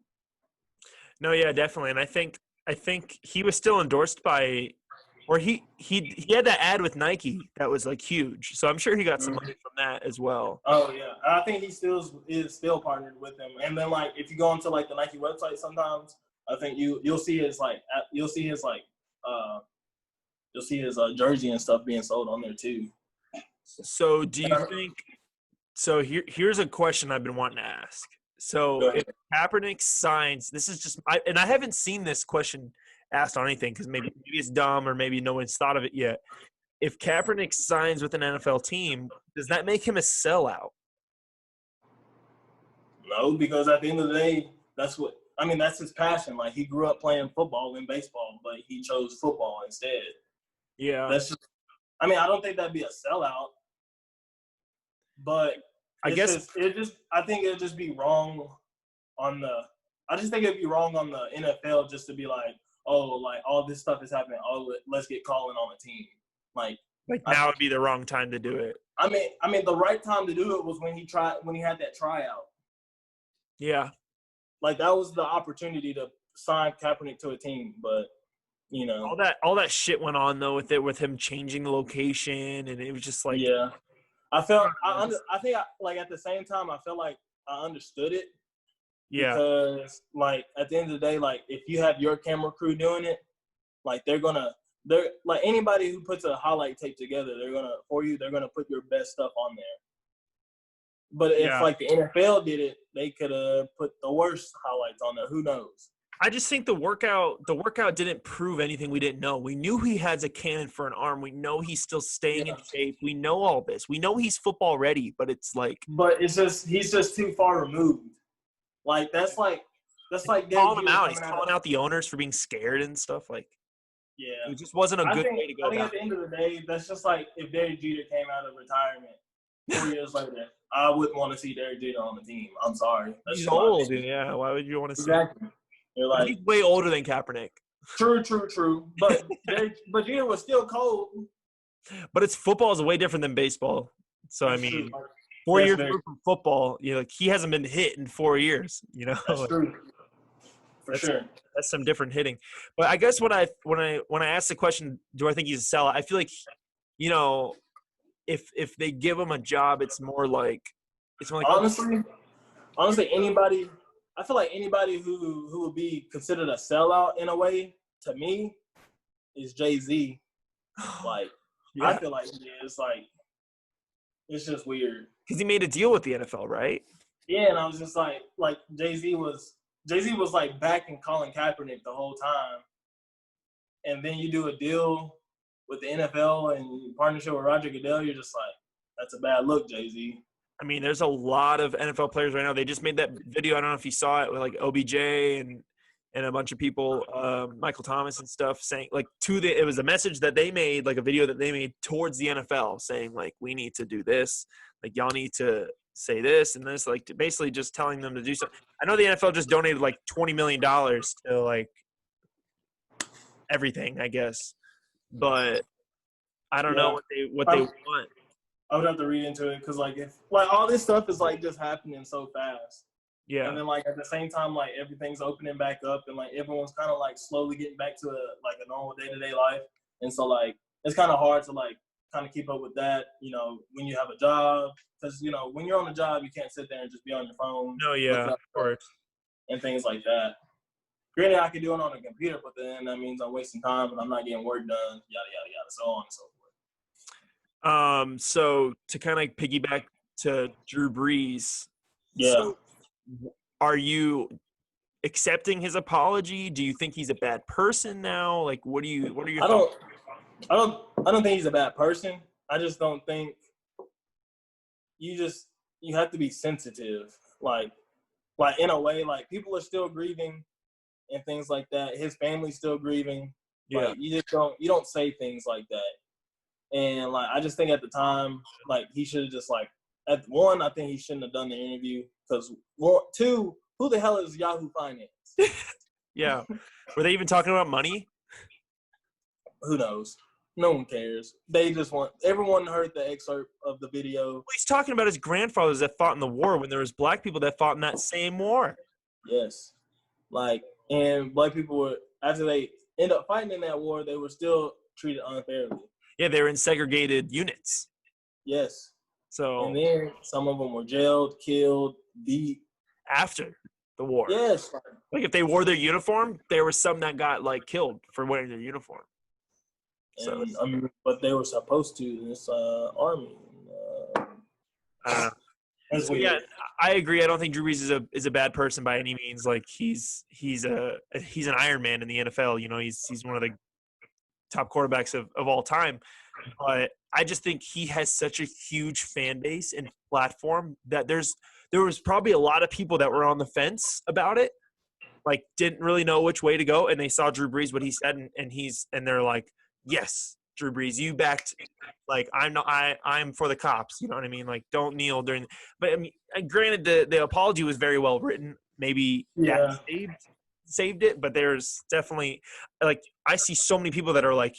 No, yeah, definitely. And I think he was still endorsed by, or he had that ad with Nike that was huge. So I'm sure he got some money from that as well. Oh yeah, I think he is still partnered with them. And then if you go onto the Nike website, sometimes I think you'll see his jersey and stuff being sold on there too. So do you think? So here's a question I've been wanting to ask. So if Kaepernick signs, this is just I haven't seen this question asked on anything because maybe it's dumb or maybe no one's thought of it yet. If Kaepernick signs with an NFL team, does that make him a sellout? No, because at the end of the day, that's his passion. He grew up playing football and baseball, but he chose football instead. Yeah. I don't think that'd be a sellout, but I think it'd just be wrong I just think it'd be wrong on the NFL just to be all this stuff is happening. Oh, let's get Colin on the team. Now would be the wrong time to do it. I mean, the right time to do it was when he had that tryout. Yeah. That was the opportunity to sign Kaepernick to a team, but all that shit went on though with him changing the location, and it was just yeah. I think at the same time I felt like I understood it. Yeah. Because at the end of the day, if you have your camera crew doing it, they're anybody who puts a highlight tape together, they're gonna put your best stuff on there. But if the NFL did it, they could have put the worst highlights on there. Who knows? I just think the workout didn't prove anything we didn't know. We knew he has a cannon for an arm. We know he's still staying in shape. We know all this. We know he's football ready, but it's But it's just he's just too far removed. That's like calling him out. He's calling out the owners for being scared and stuff. Yeah. It just wasn't a good way to go. I think at the end of the day, that's just if Derek Jeter came out of retirement 4 years later, I wouldn't want to see Derek Jeter on the team. I'm sorry. He's old, yeah. Why would you want to see him? Exactly. He's way older than Kaepernick. True. But Jeter was still cold. But football is way different than baseball. So I mean, 4 years from football, he hasn't been hit in 4 years. That's true. For sure. That's some different hitting. But I guess when I ask the question, do I think he's a sellout? I feel like, if they give him a job, it's more like honestly, anybody. I feel like anybody who would be considered a sellout in a way, to me, is Jay-Z. Yeah. I feel like he is it's just weird. Because he made a deal with the NFL, right? Yeah, and I was just like Jay-Z was like backing Colin Kaepernick the whole time. And then you do a deal with the NFL and partnership with Roger Goodell, you're just like, that's a bad look, Jay-Z. I mean, there's a lot of NFL players right now. They just made that video. I don't know if you saw it with like OBJ and a bunch of people, Michael Thomas and stuff, saying like it was a message that they made, like a video that they made towards the NFL, saying like, we need to do this, like y'all need to say this and this, like basically just telling them to do something. I know the NFL just donated like $20 million to like everything, I guess, but I don't know what they want. I would have to read into it because like if like all this stuff is like just happening so fast. Yeah. And then like at the same time like everything's opening back up and like everyone's kind of like slowly getting back to a normal day-to-day life. And so like it's kind of hard to like kind of keep up with that, when you have a job, because when you're on a job you can't sit there and just be on your phone. No, yeah, of course. And things like that. Granted, I can do it on a computer, but then that means I'm wasting time and I'm not getting work done, yada yada yada, so on and so forth. So to kind of piggyback to Drew Brees, so are you accepting his apology? Do you think he's a bad person now? Like, what are your thoughts? I don't think he's a bad person. I just don't think you have to be sensitive. Like in a way, like people are still grieving and things like that. His family's still grieving. Yeah. Like, you don't say things like that. And like I just think at the time, like he should have just like at one, I think he shouldn't have done the interview because two, who the hell is Yahoo Finance? Yeah. Were they even talking about money? Who knows? No one cares. They just everyone heard the excerpt of the video. Well, he's talking about his grandfathers that fought in the war when there was black people that fought in that same war. Yes. Like, and black people were, after they end up fighting in that war, they were still treated unfairly. Yeah, they were in segregated units. Yes. So. And then some of them were jailed, killed, beat. After the war. Yes. Like if they wore their uniform, there were some that got like killed for wearing their uniform. So, but they were supposed to in this army. So yeah, I agree. I don't think Drew Brees is a bad person by any means. Like he's an Iron Man in the NFL. He's one of the top quarterbacks of all time. But I just think he has such a huge fan base and platform that there was probably a lot of people that were on the fence about it, like didn't really know which way to go, and they saw Drew Brees, what he said, and they're like, yes, Drew Brees, you backed. Like I'm for the cops. You know what I mean? Like don't kneel during. But I mean, granted, the apology was very well written. Maybe that saved it, but there's definitely like I see so many people that are like,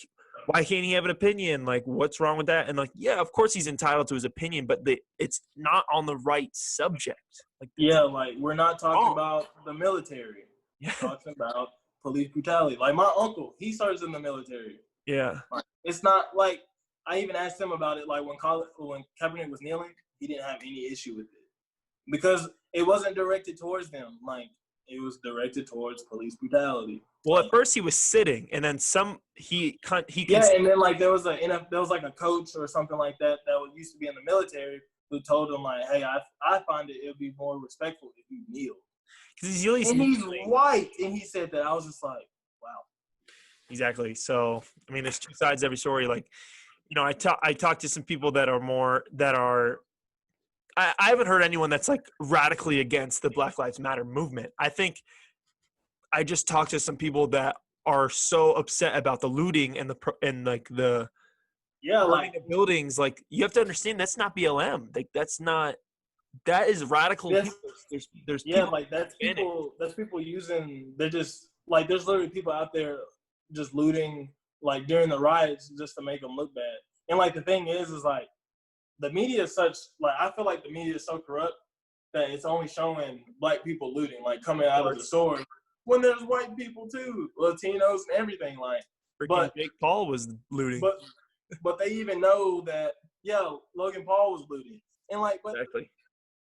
why can't he have an opinion? Like, what's wrong with that? And like, yeah, of course he's entitled to his opinion, but it's not on the right subject. Like, like we're not talking about the military. We're talking about police brutality. Like my uncle, he serves in the military. Yeah. It's not like I even asked him about it. Like when Kaepernick was kneeling, he didn't have any issue with it because it wasn't directed towards them. Like it was directed towards police brutality. Well, at first he was sitting, and then he and then like there was like a coach or something like that used to be in the military who told him like, hey, I find it would be more respectful if you kneel. Because he's white, and he said that. I was just like, wow. Exactly. So I mean, there's two sides to every story. Like, I talked to some people that are. I haven't heard anyone that's like radically against the Black Lives Matter movement. I think I just talked to some people that are so upset about the looting and the buildings. Like you have to understand that's not BLM. Like that is radical. There's like that's people using. They're just like there's literally people out there just looting like during the riots just to make them look bad. And like the thing is like the media is such like I feel like the media is so corrupt that it's only showing black people looting, like coming out of the store when there's white people too, Latinos and everything. Like, but Jake Paul was looting. But they even know that Logan Paul was looting, and like exactly.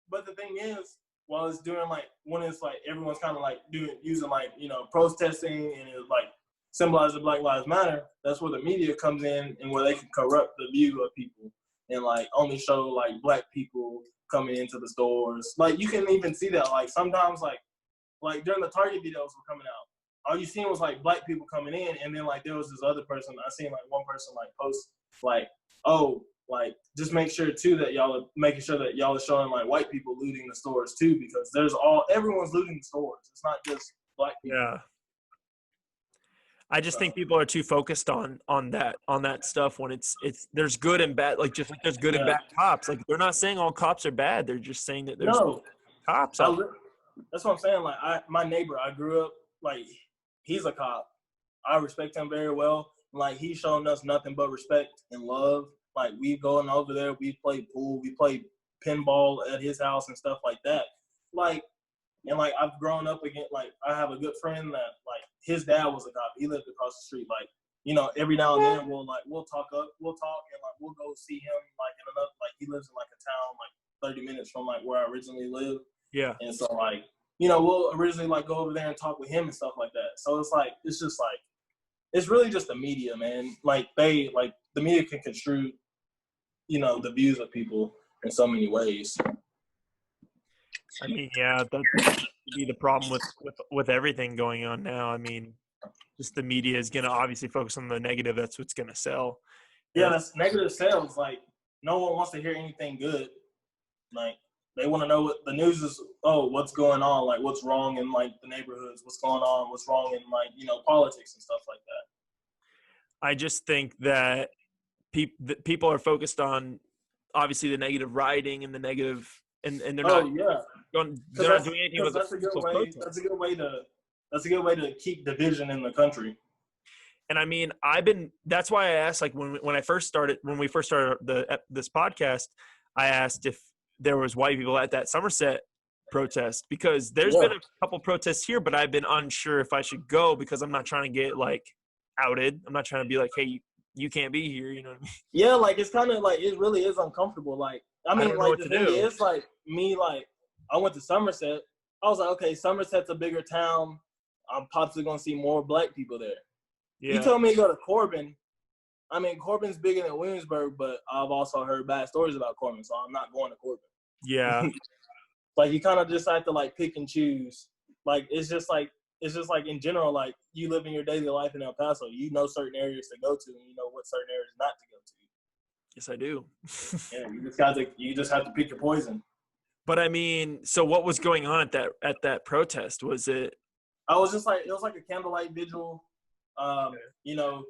But the thing is, while it's doing like when it's like everyone's kind of like using like protesting and it's like symbolizing Black Lives Matter, that's where the media comes in and where they can corrupt the view of people. and like only show like black people coming into the stores. Like you can even see that like sometimes like during the Target videos were coming out, all you seen was like black people coming in, and then like there was this other person. I seen like one person like post like, oh, like just make sure too that y'all are making sure that y'all are showing like white people looting the stores too, because everyone's looting the stores. It's not just black people. Yeah. I just think people are too focused on that stuff when it's there's good and bad, like just like there's good and bad cops. Like they're not saying all cops are bad. They're just saying that there's cops out there. That's what I'm saying. Like my neighbor, I grew up like he's a cop. I respect him very well. Like he's shown us nothing but respect and love. Like we going over there, we play pool, we play pinball at his house and stuff like that. Like, and like I've grown up again. Like I have a good friend that like his dad was a cop. He lived across the street. Like, you know, every now and then we'll talk and like we'll go see him like in another, like he lives in like a town like 30 minutes from like where I originally live. Yeah. And so like, you know, we'll originally like go over there and talk with him and stuff like that. So it's like it's just like it's really just the media, man. Like the media can construe, you know, the views of people in so many ways. I mean, yeah, that would be the problem with everything going on now. I mean, just the media is going to obviously focus on the negative. That's what's going to sell. Yeah, that's negative sales. Like, no one wants to hear anything good. Like, they want to know what the news is. Oh, what's going on? Like, what's wrong in like the neighborhoods? What's going on? What's wrong in like, you know, politics and stuff like that. I just think that people are focused on obviously the negative rioting and the negative, and they're not. They're not doing anything with that's a good way. That's a good way to keep division in the country. And I mean, that's why I asked, like when we first started this podcast, I asked if there was white people at that Somerset protest, because there's been a couple protests here, but I've been unsure if I should go because I'm not trying to get like outed. I'm not trying to be like, hey, you can't be here. You know what I mean? Yeah, like it's kind of like it really is uncomfortable. Like I mean, like the thing is, like me, like I went to Somerset. I was like, okay, Somerset's a bigger town. I'm possibly gonna see more black people there. Yeah. You told me to go to Corbin. I mean, Corbin's bigger than Williamsburg, but I've also heard bad stories about Corbin, so I'm not going to Corbin. Yeah. Like you kind of just have to like pick and choose. Like it's just like in general, like you live in your daily life in El Paso, you know certain areas to go to, and you know what certain areas not to go to. Yes, I do. Yeah, you just have to pick your poison. But I mean, so what was going on at that protest? Was it? I was just like, it was like a candlelight vigil. You know,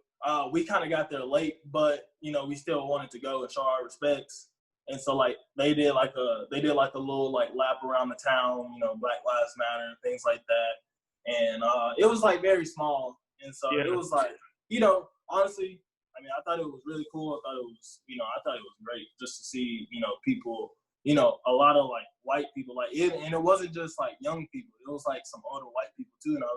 we kind of got there late, but you know, we still wanted to go and show our respects. And so like they did like a little like lap around the town, you know, Black Lives Matter, things like that. And it was like very small. And so it was like, you know, honestly, I mean, I thought it was really cool. I thought it was great just to see, you know, people, you know, a lot of like white people, like it, and it wasn't just like young people. It was like some older white people too. And I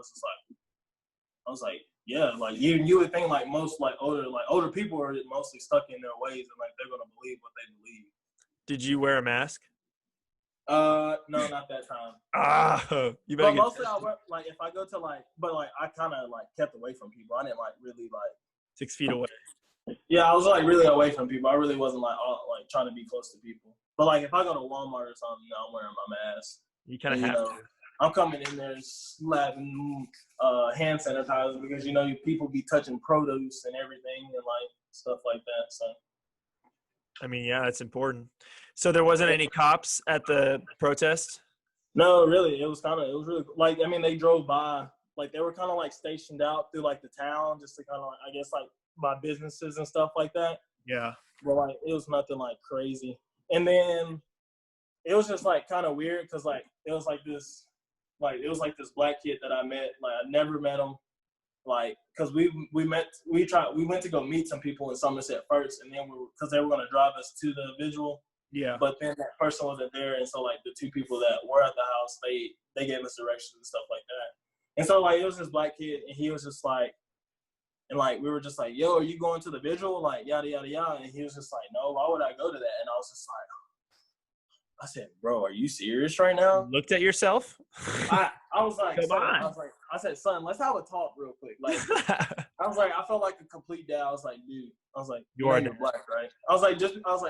was like, yeah, like you would think like most like older people are mostly stuck in their ways and like they're gonna believe what they believe. Did you wear a mask? No, not that time. You better. But mostly I wear, like if I go to like, but like I kind of like kept away from people. I didn't like really like 6 feet away. Yeah, I was like really away from people. I really wasn't like trying to be close to people. But like if I go to Walmart or something, you know, I'm wearing my mask. You kind of have to. I'm coming in there slapping hand sanitizer because you know people be touching produce and everything and like stuff like that. So. I mean, yeah, it's important. So there wasn't any cops at the protest? No, really. It was really like, I mean, they drove by, like they were kind of like stationed out through like the town just to kind of like, I guess like by businesses and stuff like that. Yeah. But like, it was nothing like crazy. And then it was just like kind of weird because like, it was like this black kid that I met. Like I never met him. Like, cause we went to go meet some people in Somerset first, and then cause they were gonna drive us to the vigil. Yeah. But then that person wasn't there, and so like the two people that were at the house, they gave us directions and stuff like that. And so like it was this black kid, and he was just like, and like we were just like, yo, are you going to the vigil? Like yada yada yada. And he was just like, no, why would I go to that? And I was just like, I said, bro, are you serious right now? Looked at yourself? I was like, son, I said, son, let's have a talk real quick. Like, I was like, I felt like a complete dad. I was like, dude, You are you're black, right? I was like,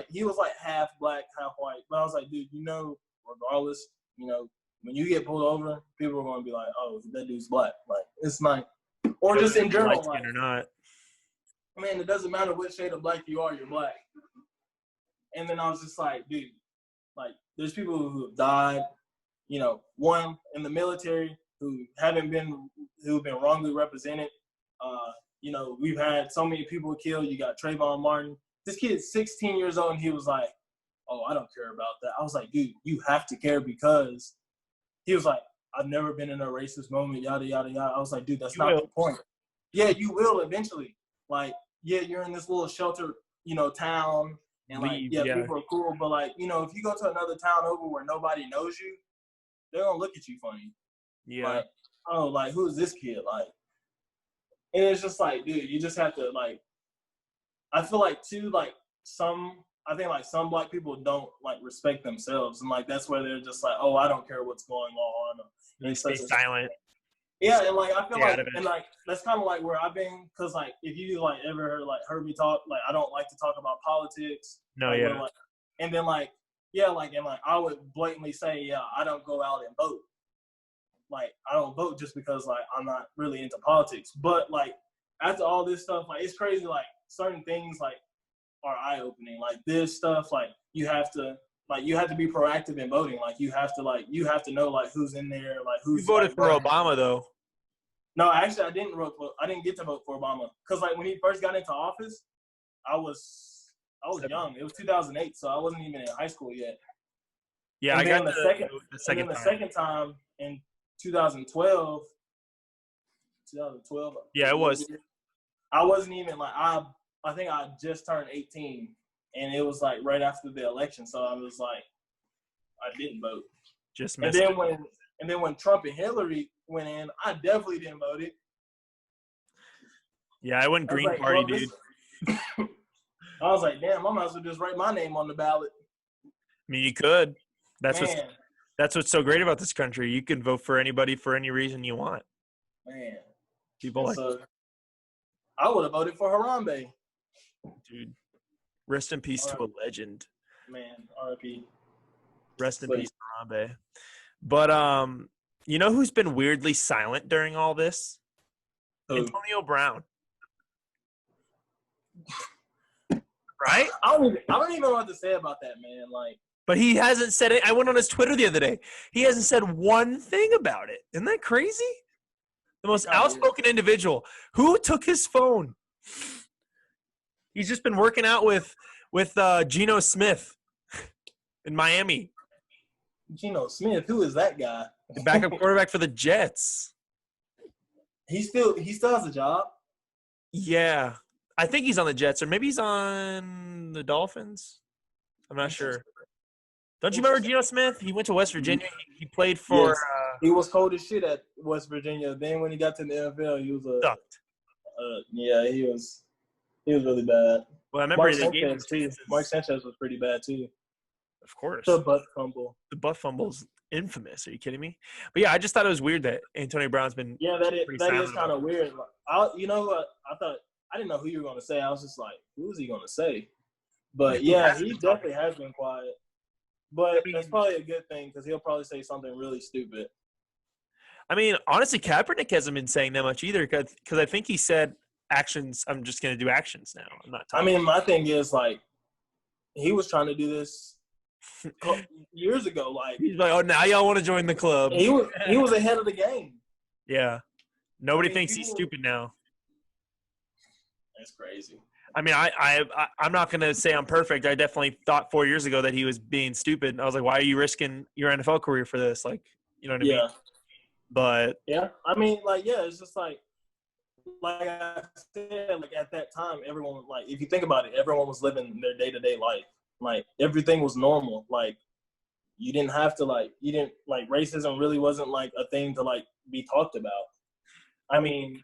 he was like half black, half white. But I was like, dude, regardless, when you get pulled over, people are going to be like, oh, that dude's black. Like, it's not, or just in general, light skin or not. Man, it doesn't matter what shade of black you are, you're black. And then I was just like, dude, like, there's people who have died, one in the military who've been wrongly represented. We've had so many people killed. You got Trayvon Martin. This kid's 16 years old, and he was like, oh, I don't care about that. I was like, dude, you have to care, because he was like, I've never been in a racist moment, yada, yada, yada. I was like, dude, that's not the point. Yeah, you will eventually. Like, yeah, you're in this little sheltered, town, and people are cool. But like, if you go to another town over where nobody knows you, they're gonna look at you funny. Yeah. Like, oh, like, who's this kid? Like, and it's just like, dude, you just have to, like, I feel like too, like, some black people don't like respect themselves, and like that's where they're just like, oh, I don't care what's going on. They stay silent. Yeah, and like I feel like, and like that's kind of like where I've been, because like if you like ever heard me talk, like I don't like to talk about politics. No, like, yeah. Like, and then like yeah, like and like I would blatantly say, yeah, I don't go out and vote. Like I don't vote just because like I'm not really into politics. But like after all this stuff, like it's crazy. Like certain things like are eye opening. Like this stuff, like you have to be proactive in voting. Like you have to know like who's in there, like who's. You voted for Obama though. No, actually, I didn't get to vote for Obama, because like when he first got into office, I was young. It was 2008, so I wasn't even in high school yet. Yeah, and I got the second time in 2012. Yeah, it was. I wasn't even like I think I just turned 18, and it was like right after the election, so I was like, I didn't vote. Just missed it. And then when Trump and Hillary went in, I definitely didn't vote it. Yeah, I went Green Party, dude. I was like, damn, I might as well just write my name on the ballot. I mean, you could. That's what's so great about this country. You can vote for anybody for any reason you want. Man. People I would have voted for Harambe. Dude, rest in peace to a legend. Man, R.I.P. Rest in peace, Harambe. But you know who's been weirdly silent during all this? Who? Antonio Brown. Right? I don't even know what to say about that, man. Like, but he hasn't said it. I went on his Twitter the other day. He hasn't said one thing about it. Isn't that crazy? The most outspoken individual. Who took his phone? He's just been working out with Geno Smith in Miami. Geno Smith, who is that guy? The backup quarterback for the Jets. He still has a job? Yeah. I think he's on the Jets, or maybe he's on the Dolphins. I'm not sure. Don't you remember Geno Smith? He went to West Virginia. He played for yes. He was cold as shit at West Virginia. Then when he got to the NFL, he was sucked. Yeah, he was really bad. Well, I remember Mark Sanchez was pretty bad too. Of course. The butt fumble. The butt fumble's infamous. Are you kidding me? But yeah, I just thought it was weird that Antonio Brown's been. Yeah, that is kind of weird. You know what? I didn't know who you were going to say. I was just like, who is he going to say? But yeah, he definitely has been quiet. But that's probably a good thing, because he'll probably say something really stupid. I mean, honestly, Kaepernick hasn't been saying that much either, because I think he said actions. I'm just going to do actions now. I'm not talking. I mean, my thing is, like, he was trying to do this years ago. Like, he's like, oh, now y'all want to join the club. He was ahead of the game. Yeah. Nobody thinks he's stupid now. That's crazy. I mean, I'm not going to say I'm perfect. I definitely thought 4 years ago that he was being stupid. I was like, why are you risking your NFL career for this? Like, you know what I mean? But yeah, I mean, like, yeah, it's just like I said, like at that time, everyone, like, if you think about it, everyone was living their day-to-day life. Like, everything was normal. Like, you didn't have to, like, racism really wasn't like a thing to like be talked about. I mean,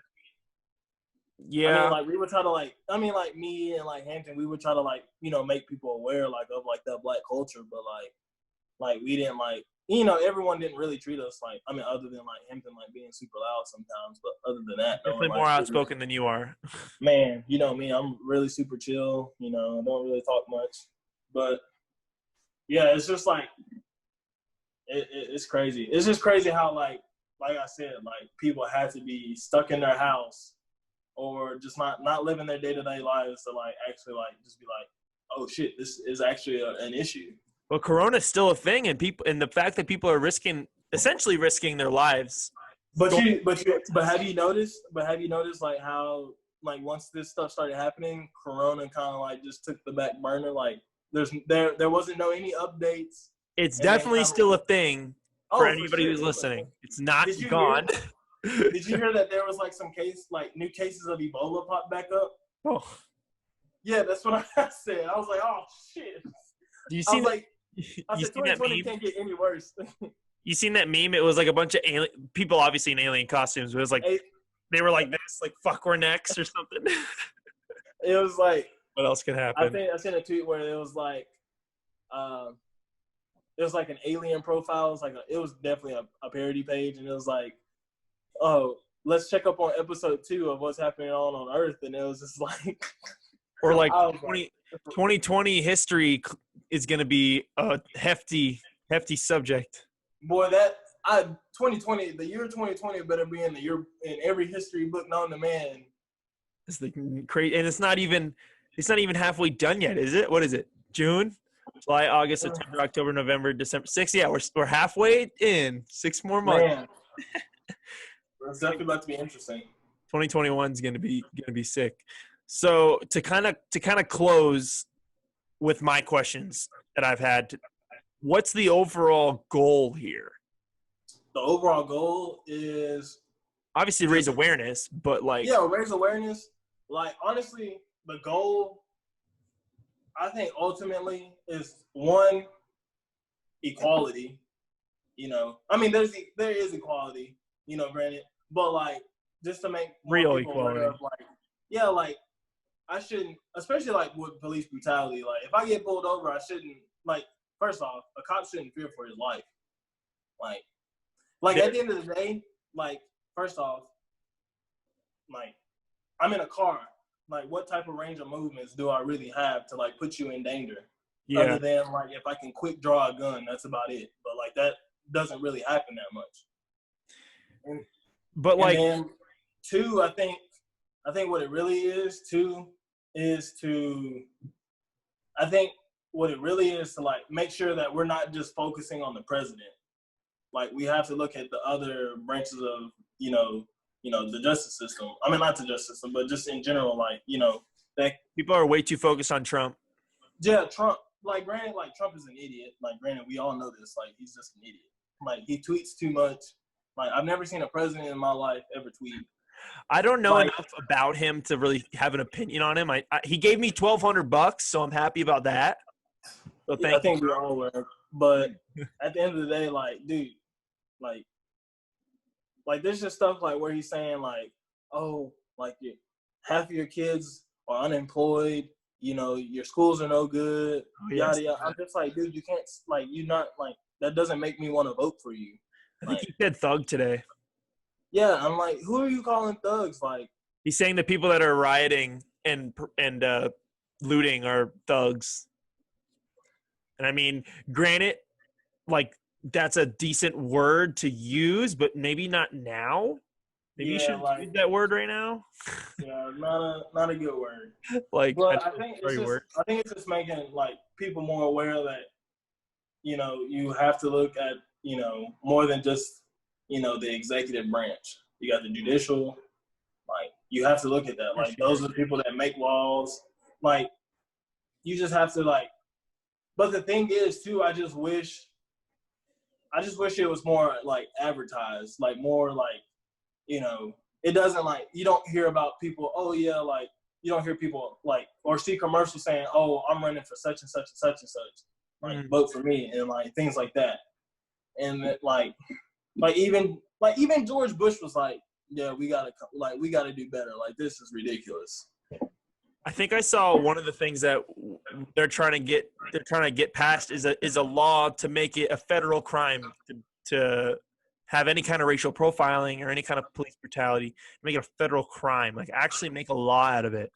yeah. I mean, like, we would try to, like, like, me and, like, Hampton, we would try to, like, make people aware, like, of, like, the black culture. But, like, we didn't, like, everyone didn't really treat us like, I mean, other than like Hampton like being super loud sometimes, but other than that, definitely more outspoken than you are. Man, you know me, I'm really super chill. I don't really talk much, but yeah, it's just like it's crazy. It's just crazy how like I said, like people had to be stuck in their house or just not living their day-to-day lives to like actually like just be like, oh shit, this is actually an issue. Well, Corona's still a thing, and the fact that people are essentially risking their lives. But have you noticed like how like once this stuff started happening, Corona kind of like just took the back burner. Like there wasn't any updates. It's definitely still a thing for anybody who's listening. It's not gone. Did you hear that there was like new cases of Ebola popped back up? Oh, yeah, that's what I said. I was like, oh shit. Do you see that? I said 2020 can't get any worse. You seen that meme? It was like a bunch of people, obviously in alien costumes. It was like they were like this, like "fuck, we're next" or something. It was like, what else could happen? I seen a tweet where it was like, an alien profile. It was definitely a parody page, and it was like, oh, let's check up on episode 2 of what's happening on Earth, and it was just like, or like 2020 history is going to be a hefty subject. Boy, 2020, the year 2020 better be in every history book known to man. It's like crazy, and it's not even halfway done yet, is it? What is it? June, July, August, September, October, November, December. 6. Yeah, we're halfway in. 6 more months. Man. It's definitely about to be interesting. 2021 is going to be sick. So to kind of close with my questions that I've had, what's the overall goal here? The overall goal is obviously raise awareness, but like raise awareness. Like honestly, the goal I think ultimately is one, equality. I mean there is equality, granted, but like just to make real equality. Like I shouldn't, especially like with police brutality. Like if I get pulled over, I shouldn't like. First off, a cop shouldn't fear for his life. Like at the end of the day, like first off, like I'm in a car. Like what type of range of movements do I really have to like put you in danger? Yeah. Other than like if I can quick draw a gun, that's about it. But like that doesn't really happen that much. And then 2, I think what it really is to like make sure that we're not just focusing on the president. Like we have to look at the other branches of, the justice system. I mean, not the justice system, but just in general, like, that people are way too focused on Trump. Yeah, Trump. Like, granted, like Trump is an idiot. Like, granted, we all know this. Like, he's just an idiot. Like, he tweets too much. Like, I've never seen a president in my life ever tweet. I don't know enough about him to really have an opinion on him. He gave me $1,200, so I'm happy about that. So I think we all were. But at the end of the day, like, dude, like there's just stuff like where he's saying like, oh, like half of your kids are unemployed. Your schools are no good. Yada yada. I'm just like, dude, you can't like you not like that doesn't make me want to vote for you. I think he said thug today. Yeah, I'm like, who are you calling thugs? Like, he's saying the people that are rioting and looting are thugs. And I mean, granted, like that's a decent word to use, but maybe not now. Maybe you shouldn't use that word right now. Yeah, not a good word. Like, but I think it's just making like people more aware that you have to look at more than just the executive branch. You got the judicial. Like you have to look at that. Like those are the people that make laws. Like you just have to like. But the thing is too, I just wish it was more like advertised, like more like, it doesn't like, you don't hear about people, oh yeah, like you don't hear people like, or see commercials saying, oh, I'm running for such and such and such and such, like vote for me and like things like that. And like even George Bush was like, yeah, we gotta do better. Like this is ridiculous. I think I saw one of the things that they're trying to get they're trying to get passed is a law to make it a federal crime to have any kind of racial profiling or any kind of police brutality, make it a federal crime, like actually make a law out of it.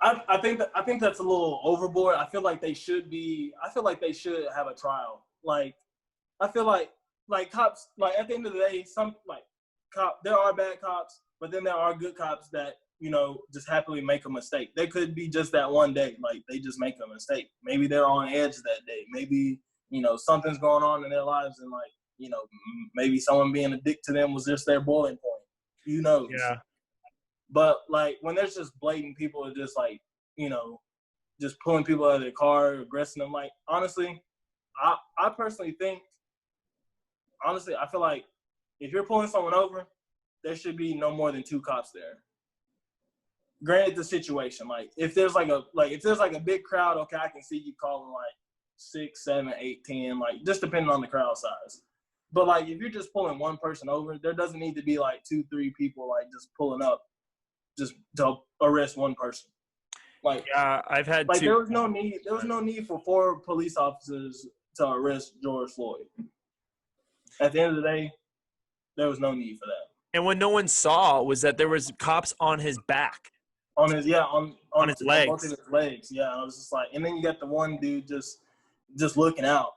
I think that's a little overboard. I feel like they should have a trial. Like, I feel like cops, like at the end of the day, there are bad cops, but then there are good cops that, just happily make a mistake. They could be just that one day, like they just make a mistake. Maybe they're on edge that day. Maybe, something's going on in their lives and maybe someone being a dick to them was just their boiling point. Who knows? Yeah. But when there's just blatant people are just just pulling people out of their car, aggressing them, honestly, I personally think, I feel like if you're pulling someone over, there should be no more than 2 cops there. Granted the situation, if there's a big crowd, okay, I can see you calling 6, 7, 8, 10, just depending on the crowd size. But if you're just pulling one person over, there doesn't need to be 2, 3 people just pulling up just to arrest one person. Yeah, I've had two. There was no need for 4 police officers to arrest George Floyd. At the end of the day, there was no need for that. And what no one saw was that there was cops on his back. On his legs. On both of his legs. Yeah, I was just and then you got the one dude just looking out.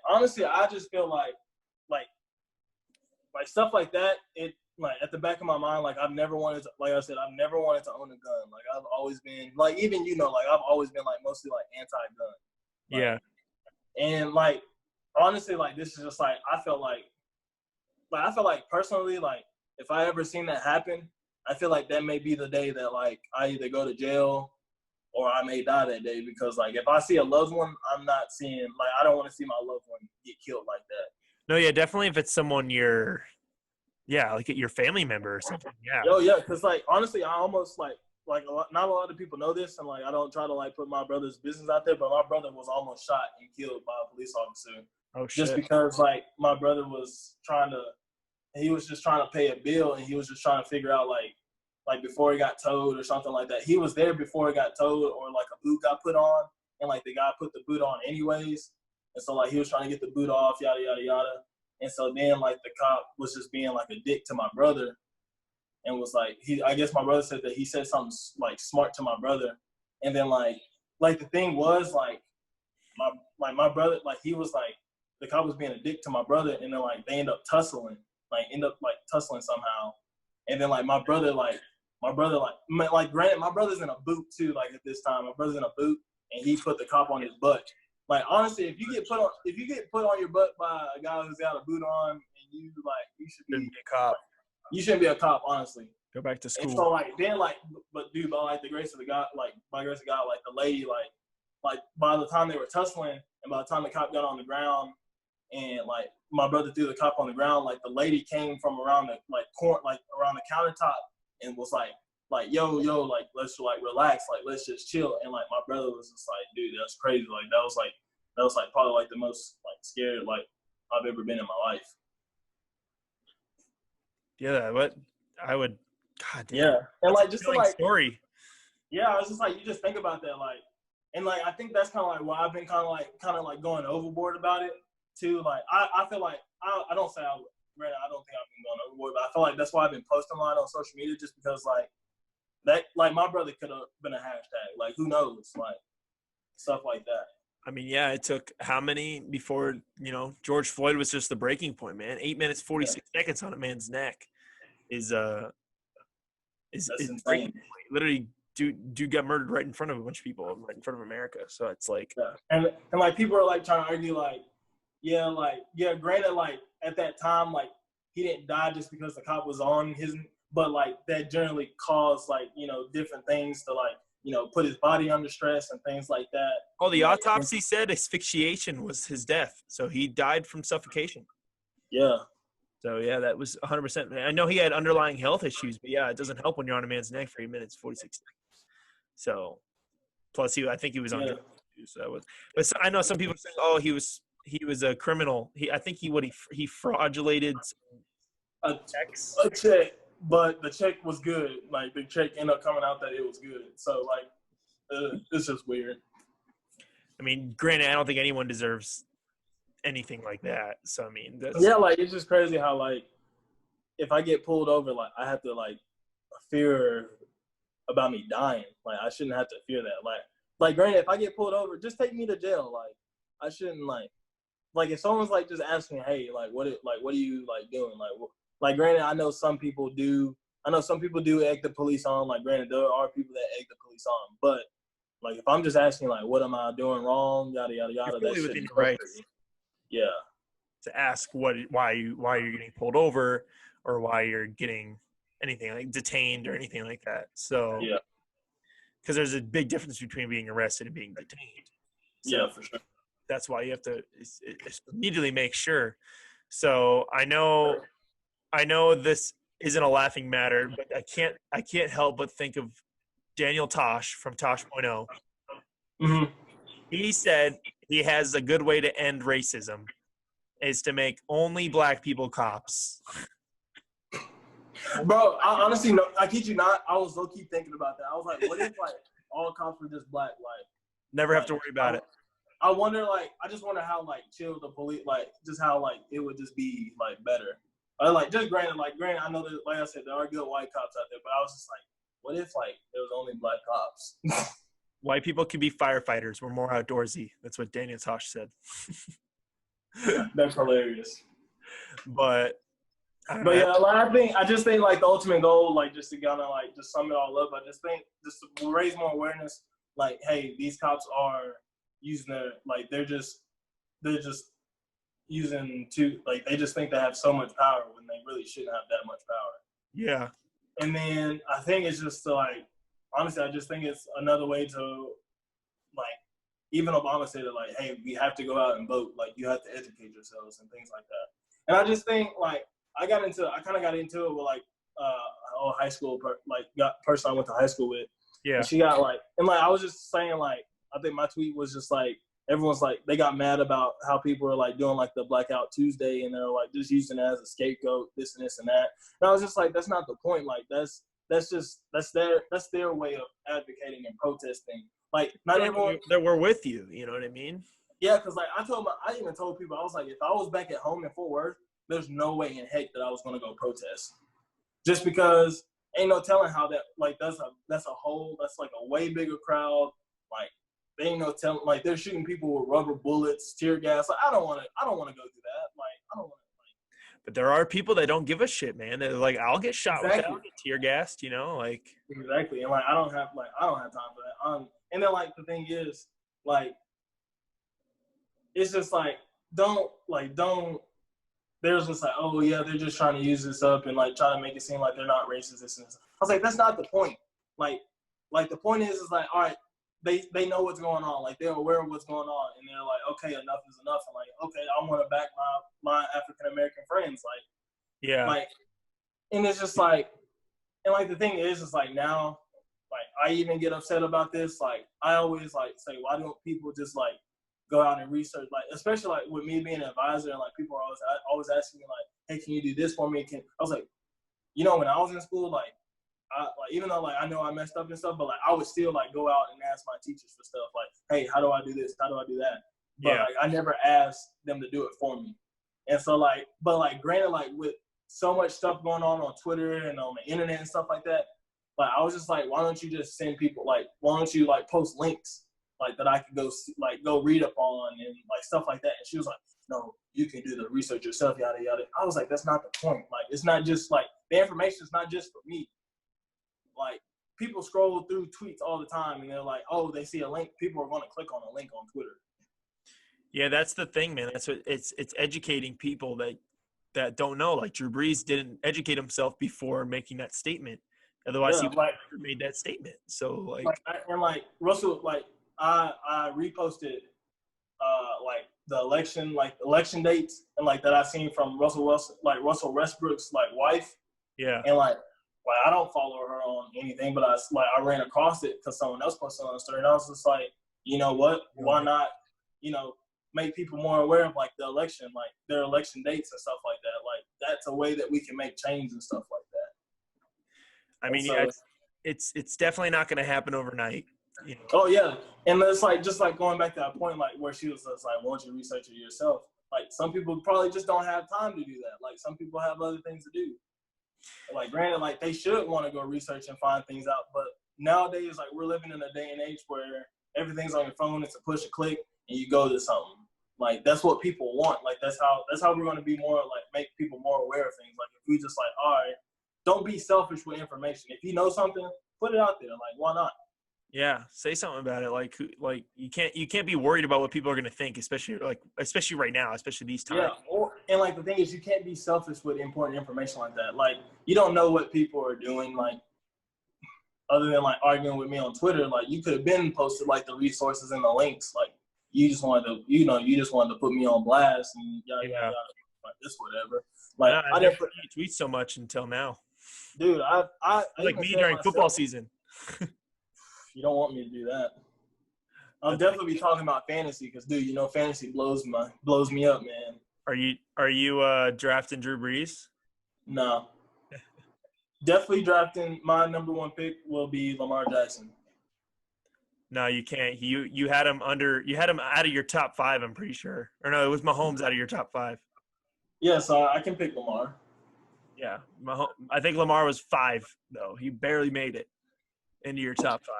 Honestly, I just feel like stuff like that, it at the back of my mind, I've never wanted to, I've never wanted to own a gun. I've always been even I've always been mostly anti-gun. Yeah. And honestly, this is just I felt I feel personally, if I ever seen that happen, I feel that may be the day that I either go to jail or I may die that day, because if I see a loved one, I'm not seeing I don't want to see my loved one get killed like that. No, yeah, definitely if it's someone your family member or something. Yeah. Oh yeah, because honestly, I almost not a lot of people know this, and I don't try to put my brother's business out there, but my brother was almost shot and killed by a police officer. Oh shit. Just because my brother was he was just trying to pay a bill, and he was just trying to figure out before he got towed or something like that. He was there before it got towed, or a boot got put on, and the guy put the boot on anyways. And so he was trying to get the boot off, yada yada yada. And so then the cop was just being a dick to my brother, and was I guess my brother said that he said something smart to my brother. And then the thing was my brother, he was the cop was being a dick to my brother, and then they end up tussling, tussling somehow. And then my brother granted, my brother's in a boot too, at this time. My brother's in a boot, and he put the cop on his butt. Honestly, if you get put on your butt by a guy who's got a boot on, and you should be a cop. You shouldn't be a cop, honestly. Go back to school. And so then but dude, by the grace of God, by the grace of God, the lady, by the time they were tussling, and by the time the cop got on the ground, and my brother threw the cop on the ground, the lady came from around the around the countertop and was yo, let's relax, let's just chill. And my brother was just dude, that's crazy. That was probably the most scared I've ever been in my life. Yeah, what I would, God damn. Yeah, and just story. Yeah, I was just you just think about that, and I think that's kind of why I've been kind of going overboard about it too. I feel I don't say granted, I don't think I've been going overboard, but I feel that's why I've been posting a lot on social media, just because that my brother could have been a hashtag, who knows, stuff like that. I mean, yeah, it took how many before George Floyd was just the breaking point, man. 8 minutes 46 seconds on a man's neck is insane. Literally, dude got murdered right in front of a bunch of people, right in front of America. So it's and people are trying to argue granted, at that time, he didn't die just because the cop was on his, but that generally caused different things to put his body under stress and things like that. Oh, the autopsy said asphyxiation was his death, so he died from suffocation. Yeah. So yeah, that was 100%. I know he had underlying health issues, but yeah, it doesn't help when you're on a man's neck for 8 minutes 46 seconds. So, plus I think he was on drugs too. So that was, but I know some people saying, oh, he was a criminal. I think he fraudulated a check, but the check was good. The check ended up coming out that it was good. So it's just weird. I mean, granted, I don't think anyone deserves anything like that. So I mean, like it's just crazy how like if I get pulled over, like I have to like fear about me dying. Like I shouldn't have to fear that. Like granted, if I get pulled over, just take me to jail. Like I shouldn't like if someone's like just asking, hey, like what are you like doing? Like granted, I know some people do egg the police on. Like granted, there are people that egg the police on, but like if I'm just asking like what am I doing wrong, yada yada yada, you're that fully shit within your rights. Yeah. To ask why you're getting pulled over or why you're getting anything like detained or anything like that. So yeah, because there's a big difference between being arrested and being detained. So yeah, for sure. that's why you have to immediately make sure. So I know this isn't a laughing matter, but I can't help but think of Daniel Tosh from Tosh.0. Mm-hmm. He said he has a good way to end racism is to make only black people cops. Bro, I honestly, no, I kid you not, I was low-key thinking about that. I was like, what if, like, all cops were just black? Like, never have to worry about it. I wonder, like, I just wonder how, like, chill the police, like, just how, like, it would just be, like, better. Like, just granted, I know that, like I said, there are good white cops out there, but I was just like, what if, like, there was only black cops? White people can be firefighters. We're more outdoorsy. That's what Daniel Tosh said. That's hilarious. But yeah, like, I just think like the ultimate goal, like just to kind of like just sum it all up, I just think just to raise more awareness, like, hey, these cops are using they're just using like they just think they have so much power when they really shouldn't have that much power. Yeah. And then I think it's just to like, honestly, I just think it's another way to like, even Obama said it like, hey, we have to go out and vote. Like you have to educate yourselves and things like that. And I just think like, I kind of got into it with like a high school person I went to high school with. Yeah. And she got like, and like I was just saying like, I think my tweet was just like, everyone's like, they got mad about how people are like doing like the Blackout Tuesday and they're like just using it as a scapegoat, this and this and that. And I was just like, that's not the point. Like that's their way of advocating and protesting. Like not everyone that we're with you. You know what I mean? Yeah, because like I even told people, I was like, if I was back at home in Fort Worth, there's no way in heck that I was gonna go protest. Just because ain't no telling how that like that's like a way bigger crowd. Like they ain't no telling like they're shooting people with rubber bullets, tear gas. Like I don't wanna go through that. Like I don't wanna But there are people that don't give a shit, man. They're like, I'll get shot with that, I'll get tear gassed, you know, like exactly. And like I don't have time for that. And then like the thing is, like it's just like don't there's just like, oh yeah, they're just trying to use this up and like try to make it seem like they're not racist. This and this. I was like, that's not the point. Like the point is like, all right, they know what's going on. Like they're aware of what's going on, and they're like, okay, enough is enough. And like, okay, I want to back my African American friends. Like, yeah, like, and it's just like, and like the thing is like now, like I even get upset about this. Like I always like say, why don't people just like go out and research, like especially like with me being an advisor and like people are always asking me like, hey, can you do this for me? I was like, you know, when I was in school, like even though like I know I messed up and stuff, but like I would still like go out and ask my teachers for stuff like, hey, how do I do this? How do I do that? But like I never asked them to do it for me. And so like, but like granted, like with so much stuff going on Twitter and on the internet and stuff like that, like I was just like, why don't you just send people like, why don't you like post links like that I could go read up on and like stuff like that. And she was like, no, you can do the research yourself, yada yada. I was like, that's not the point. Like it's not just like the information is not just for me. Like people scroll through tweets all the time and they're like, oh, they see a link, people are going to click on a link on Twitter. Yeah, that's the thing, man. That's what it's educating people that don't know. Like Drew Brees didn't educate himself before making that statement. Otherwise, he would have never made that statement. So like Russell, like I reposted like the election dates and like that I seen from Russell Westbrook's like wife. Yeah. And like I don't follow her on anything, but I ran across it because someone else posted on the story, and I was just like, you know what? Why not? You know, make people more aware of like the election, like their election dates and stuff like that. Like that's a way that we can make change and stuff like that. I mean, yeah, it's definitely not going to happen overnight. You know? Oh yeah, and it's like just like going back to that point, like where she was just like, "Why don't you research it yourself?" Like some people probably just don't have time to do that. Like some people have other things to do. Like granted, like they should want to go research and find things out, but nowadays, like we're living in a day and age where everything's on your phone. It's a push a click, and you go to something. Like that's what people want. Like that's how we're going to be more like make people more aware of things. Like if we just like, all right, don't be selfish with information. If you know something, put it out there. Like why not? Yeah, say something about it. Like you can't be worried about what people are going to think, especially right now, especially these times. Yeah, and like the thing is, you can't be selfish with important information like that. Like you don't know what people are doing. Like other than like arguing with me on Twitter, like you could have been posted like the resources and the links. Like you just wanted to put me on blast and yada yada yada. Like this whatever. Like I didn't tweet so much until now. Dude, I like me during football season. You don't want me to do that. I'll definitely be talking about fantasy because, dude, you know, fantasy blows me up, man. Are you drafting Drew Brees? No. Definitely drafting. My number one pick will be Lamar Jackson. No, you can't. You had him out of your top 5, I'm pretty sure. Or no, it was Mahomes out of your top 5. Yeah, so I can pick Lamar. Yeah, I think Lamar was 5 though. He barely made it into your top 5.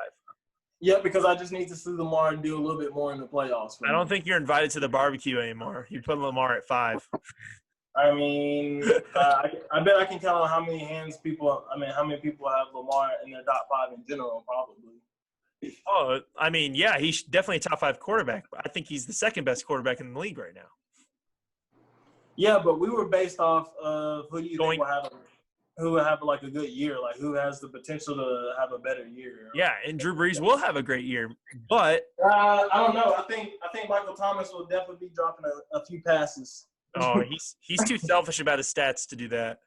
Yeah, because I just need to see Lamar do a little bit more in the playoffs. I don't think you're invited to the barbecue anymore. You put Lamar at 5. I mean, I bet I can count on how many people have Lamar in their top 5 in general, probably. Oh, I mean, yeah, he's definitely a top 5 quarterback. But I think he's the second best quarterback in the league right now. Yeah, but we were based off of who do you think will have like a good year, like who has the potential to have a better year. Yeah, and Drew Brees will have a great year, but I don't know. I think Michael Thomas will definitely be dropping a few passes. Oh, he's too selfish about his stats to do that.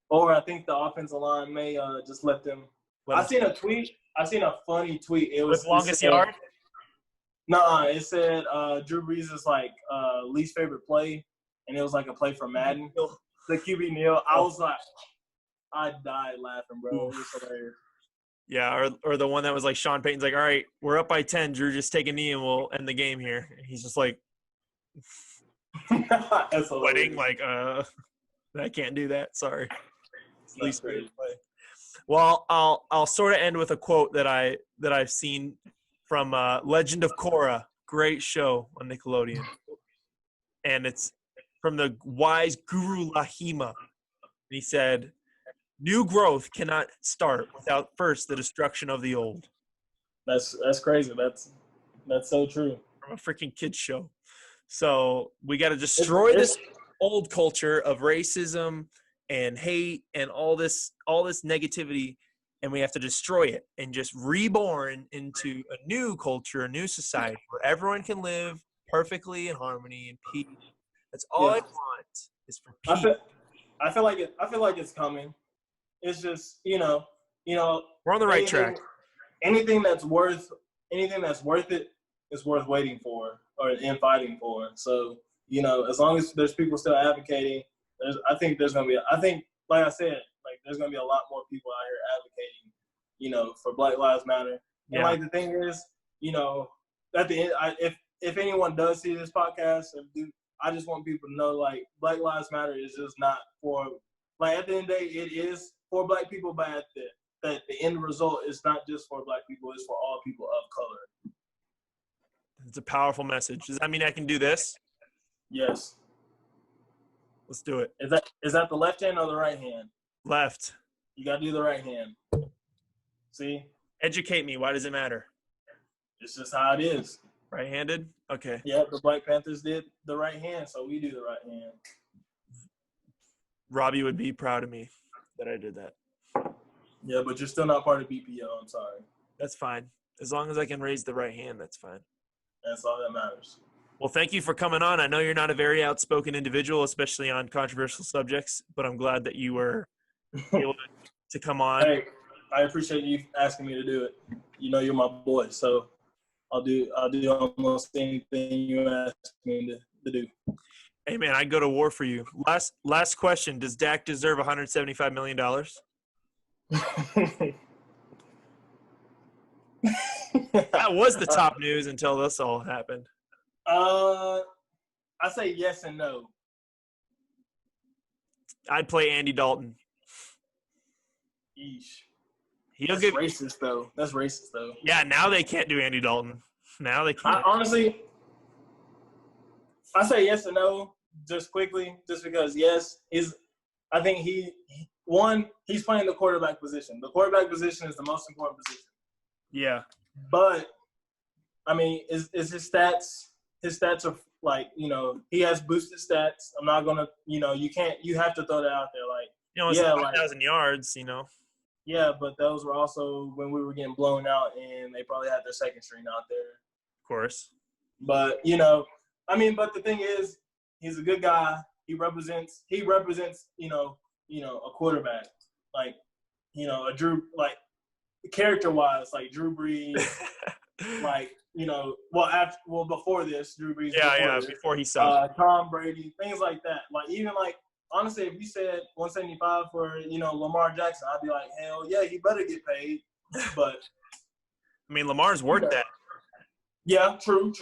Or I think the offensive line may just let them. I seen a funny tweet. It was longest yard. Nah, it said Drew Brees is like least favorite play, and it was like a play from Madden. The QB kneel. I was like. I died laughing, bro. It was hilarious. Yeah, or the one that was like Sean Payton's like, all right, we're up by 10. Drew, just take a knee and we'll end the game here. And he's just like, sweating, like, I can't do that. Sorry. It's least favorite play. Well, I'll sort of end with a quote that I've seen from Legend of Korra, great show on Nickelodeon, and it's from the wise Guru Lahima. And he said, "New growth cannot start without first the destruction of the old." That's crazy. That's so true. From a freaking kids show. So we got to destroy this old culture of racism and hate and all this negativity, and we have to destroy it and just reborn into a new culture, a new society where everyone can live perfectly in harmony and peace. That's all I want is for peace. I feel like it's coming. It's just, you know, we're on the right track. Anything that's worth it is worth waiting for and fighting for. So, as long as there's people still advocating, I think, like I said, like there's gonna be a lot more people out here advocating, for Black Lives Matter. And like the thing is, at the end, if anyone does see this podcast, I just want people to know, like, Black Lives Matter is just not for, like, at the end of the day, it is for Black people, but that the end result is not just for Black people, it's for all people of color. It's a powerful message. Does that mean I can do this? Yes. Let's do it. Is that the left hand or the right hand? Left. You got to do the right hand. See? Educate me. Why does it matter? It's just how it is. Right-handed? Okay. Yeah, the Black Panthers did the right hand, so we do the right hand. Robbie would be proud of me that I did that. Yeah, but you're still not part of BPO. I'm sorry. That's fine. As long as I can raise the right hand, that's fine. That's all that matters. Well, thank you for coming on. I know you're not a very outspoken individual, especially on controversial subjects, but I'm glad that you were able to come on. Hey, I appreciate you asking me to do it. You're my boy, so I'll do almost anything you ask me to do. Hey, man, I'd go to war for you. Last question. Does Dak deserve $175 million? That was the top news until this all happened. I say yes and no. I'd play Andy Dalton. Yeesh. That's racist, though. That's racist, though. Yeah, now they can't do Andy Dalton. Now they can't. Honestly, I say yes and no just quickly, just because, yes, I think he's playing the quarterback position. The quarterback position is the most important position. Yeah. But, I mean, is his stats – his stats are, like, you know, he has boosted stats. I'm not going to – you know, you have to throw that out there. Like, it's 5,000 yards, you know. Yeah, but those were also when we were getting blown out, and they probably had their second string out there. Of course. But, you know, I mean, but the thing is, he's a good guy. He represents, you know, a quarterback. Like, you know, character-wise, like Drew Brees, like, you know, before this, Drew Brees. Before he saw Tom Brady, things like that. Like, even like, honestly, if you said 175 for, you know, Lamar Jackson, I'd be like, hell yeah, he better get paid. But I mean, Lamar's worth that. Yeah, true.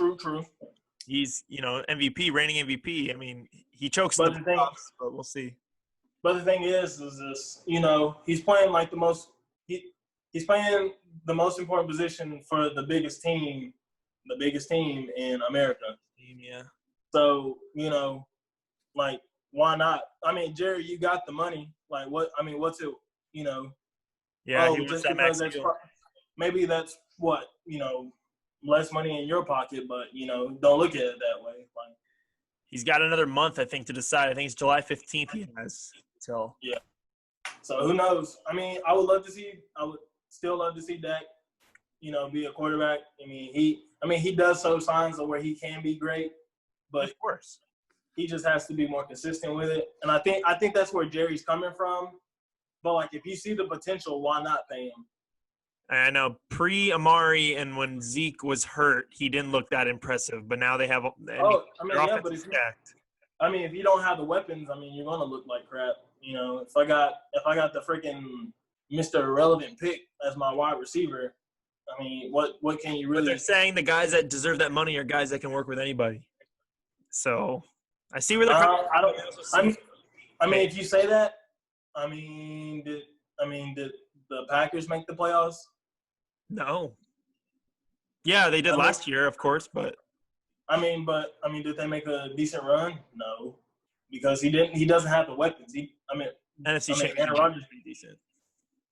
He's, you know, reigning MVP. I mean, he chokes in the playoffs, but we'll see. But the thing is this, you know, he's playing like he's playing the most important position for the biggest team in America. Yeah. So, you know, like, why not? I mean, Jerry, you got the money. Like, what's it, you know? Yeah, he wants that max deal. Maybe that's what, you know, less money in your pocket, but, you know, don't look at it that way. Like, he's got another month, I think, to decide. I think it's July 15th he has till. Yeah. So who knows? I mean, I would still love to see Dak, you know, be a quarterback. I mean, he does show signs of where he can be great, but of course, he just has to be more consistent with it. And I think that's where Jerry's coming from. But, like, if you see the potential, why not pay him? I know pre-Amari and when Zeke was hurt, he didn't look that impressive. But now they have – but if you don't have the weapons, I mean, you're going to look like crap. You know, if I got the freaking Mr. Irrelevant pick as my wide receiver, I mean, what can you really – But they're saying the guys that deserve that money are guys that can work with anybody. So – I see where they're coming from. I mean, if you say that, I mean, did the Packers make the playoffs? No. Yeah, they did last year, of course, but did they make a decent run? No, because he didn't. He doesn't have the weapons. Aaron Rodgers be decent.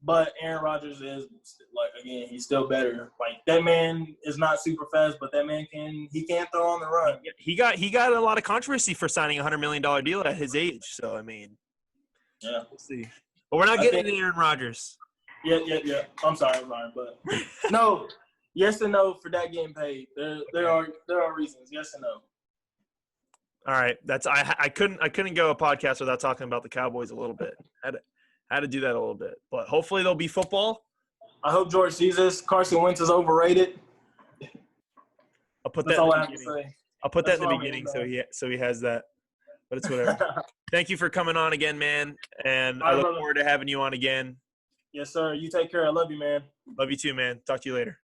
But Aaron Rodgers is, like, again, he's still better. Like, that man is not super fast, but that man can throw on the run. He got a lot of controversy for signing a $100 million deal at his age. So, I mean, yeah, we'll see. But we're not getting into Aaron Rodgers. Yeah. I'm sorry, but no, yes and no for that getting paid. There are reasons. Yes and no. All right, I couldn't go a podcast without talking about the Cowboys a little bit. Had to do that a little bit, but hopefully there'll be football. I hope George sees this. Carson Wentz is overrated. I'll put that in the beginning so he has that. But it's whatever. Thank you for coming on again, man, and I look forward to having you on again. Yes, sir. You take care. I love you, man. Love you too, man. Talk to you later.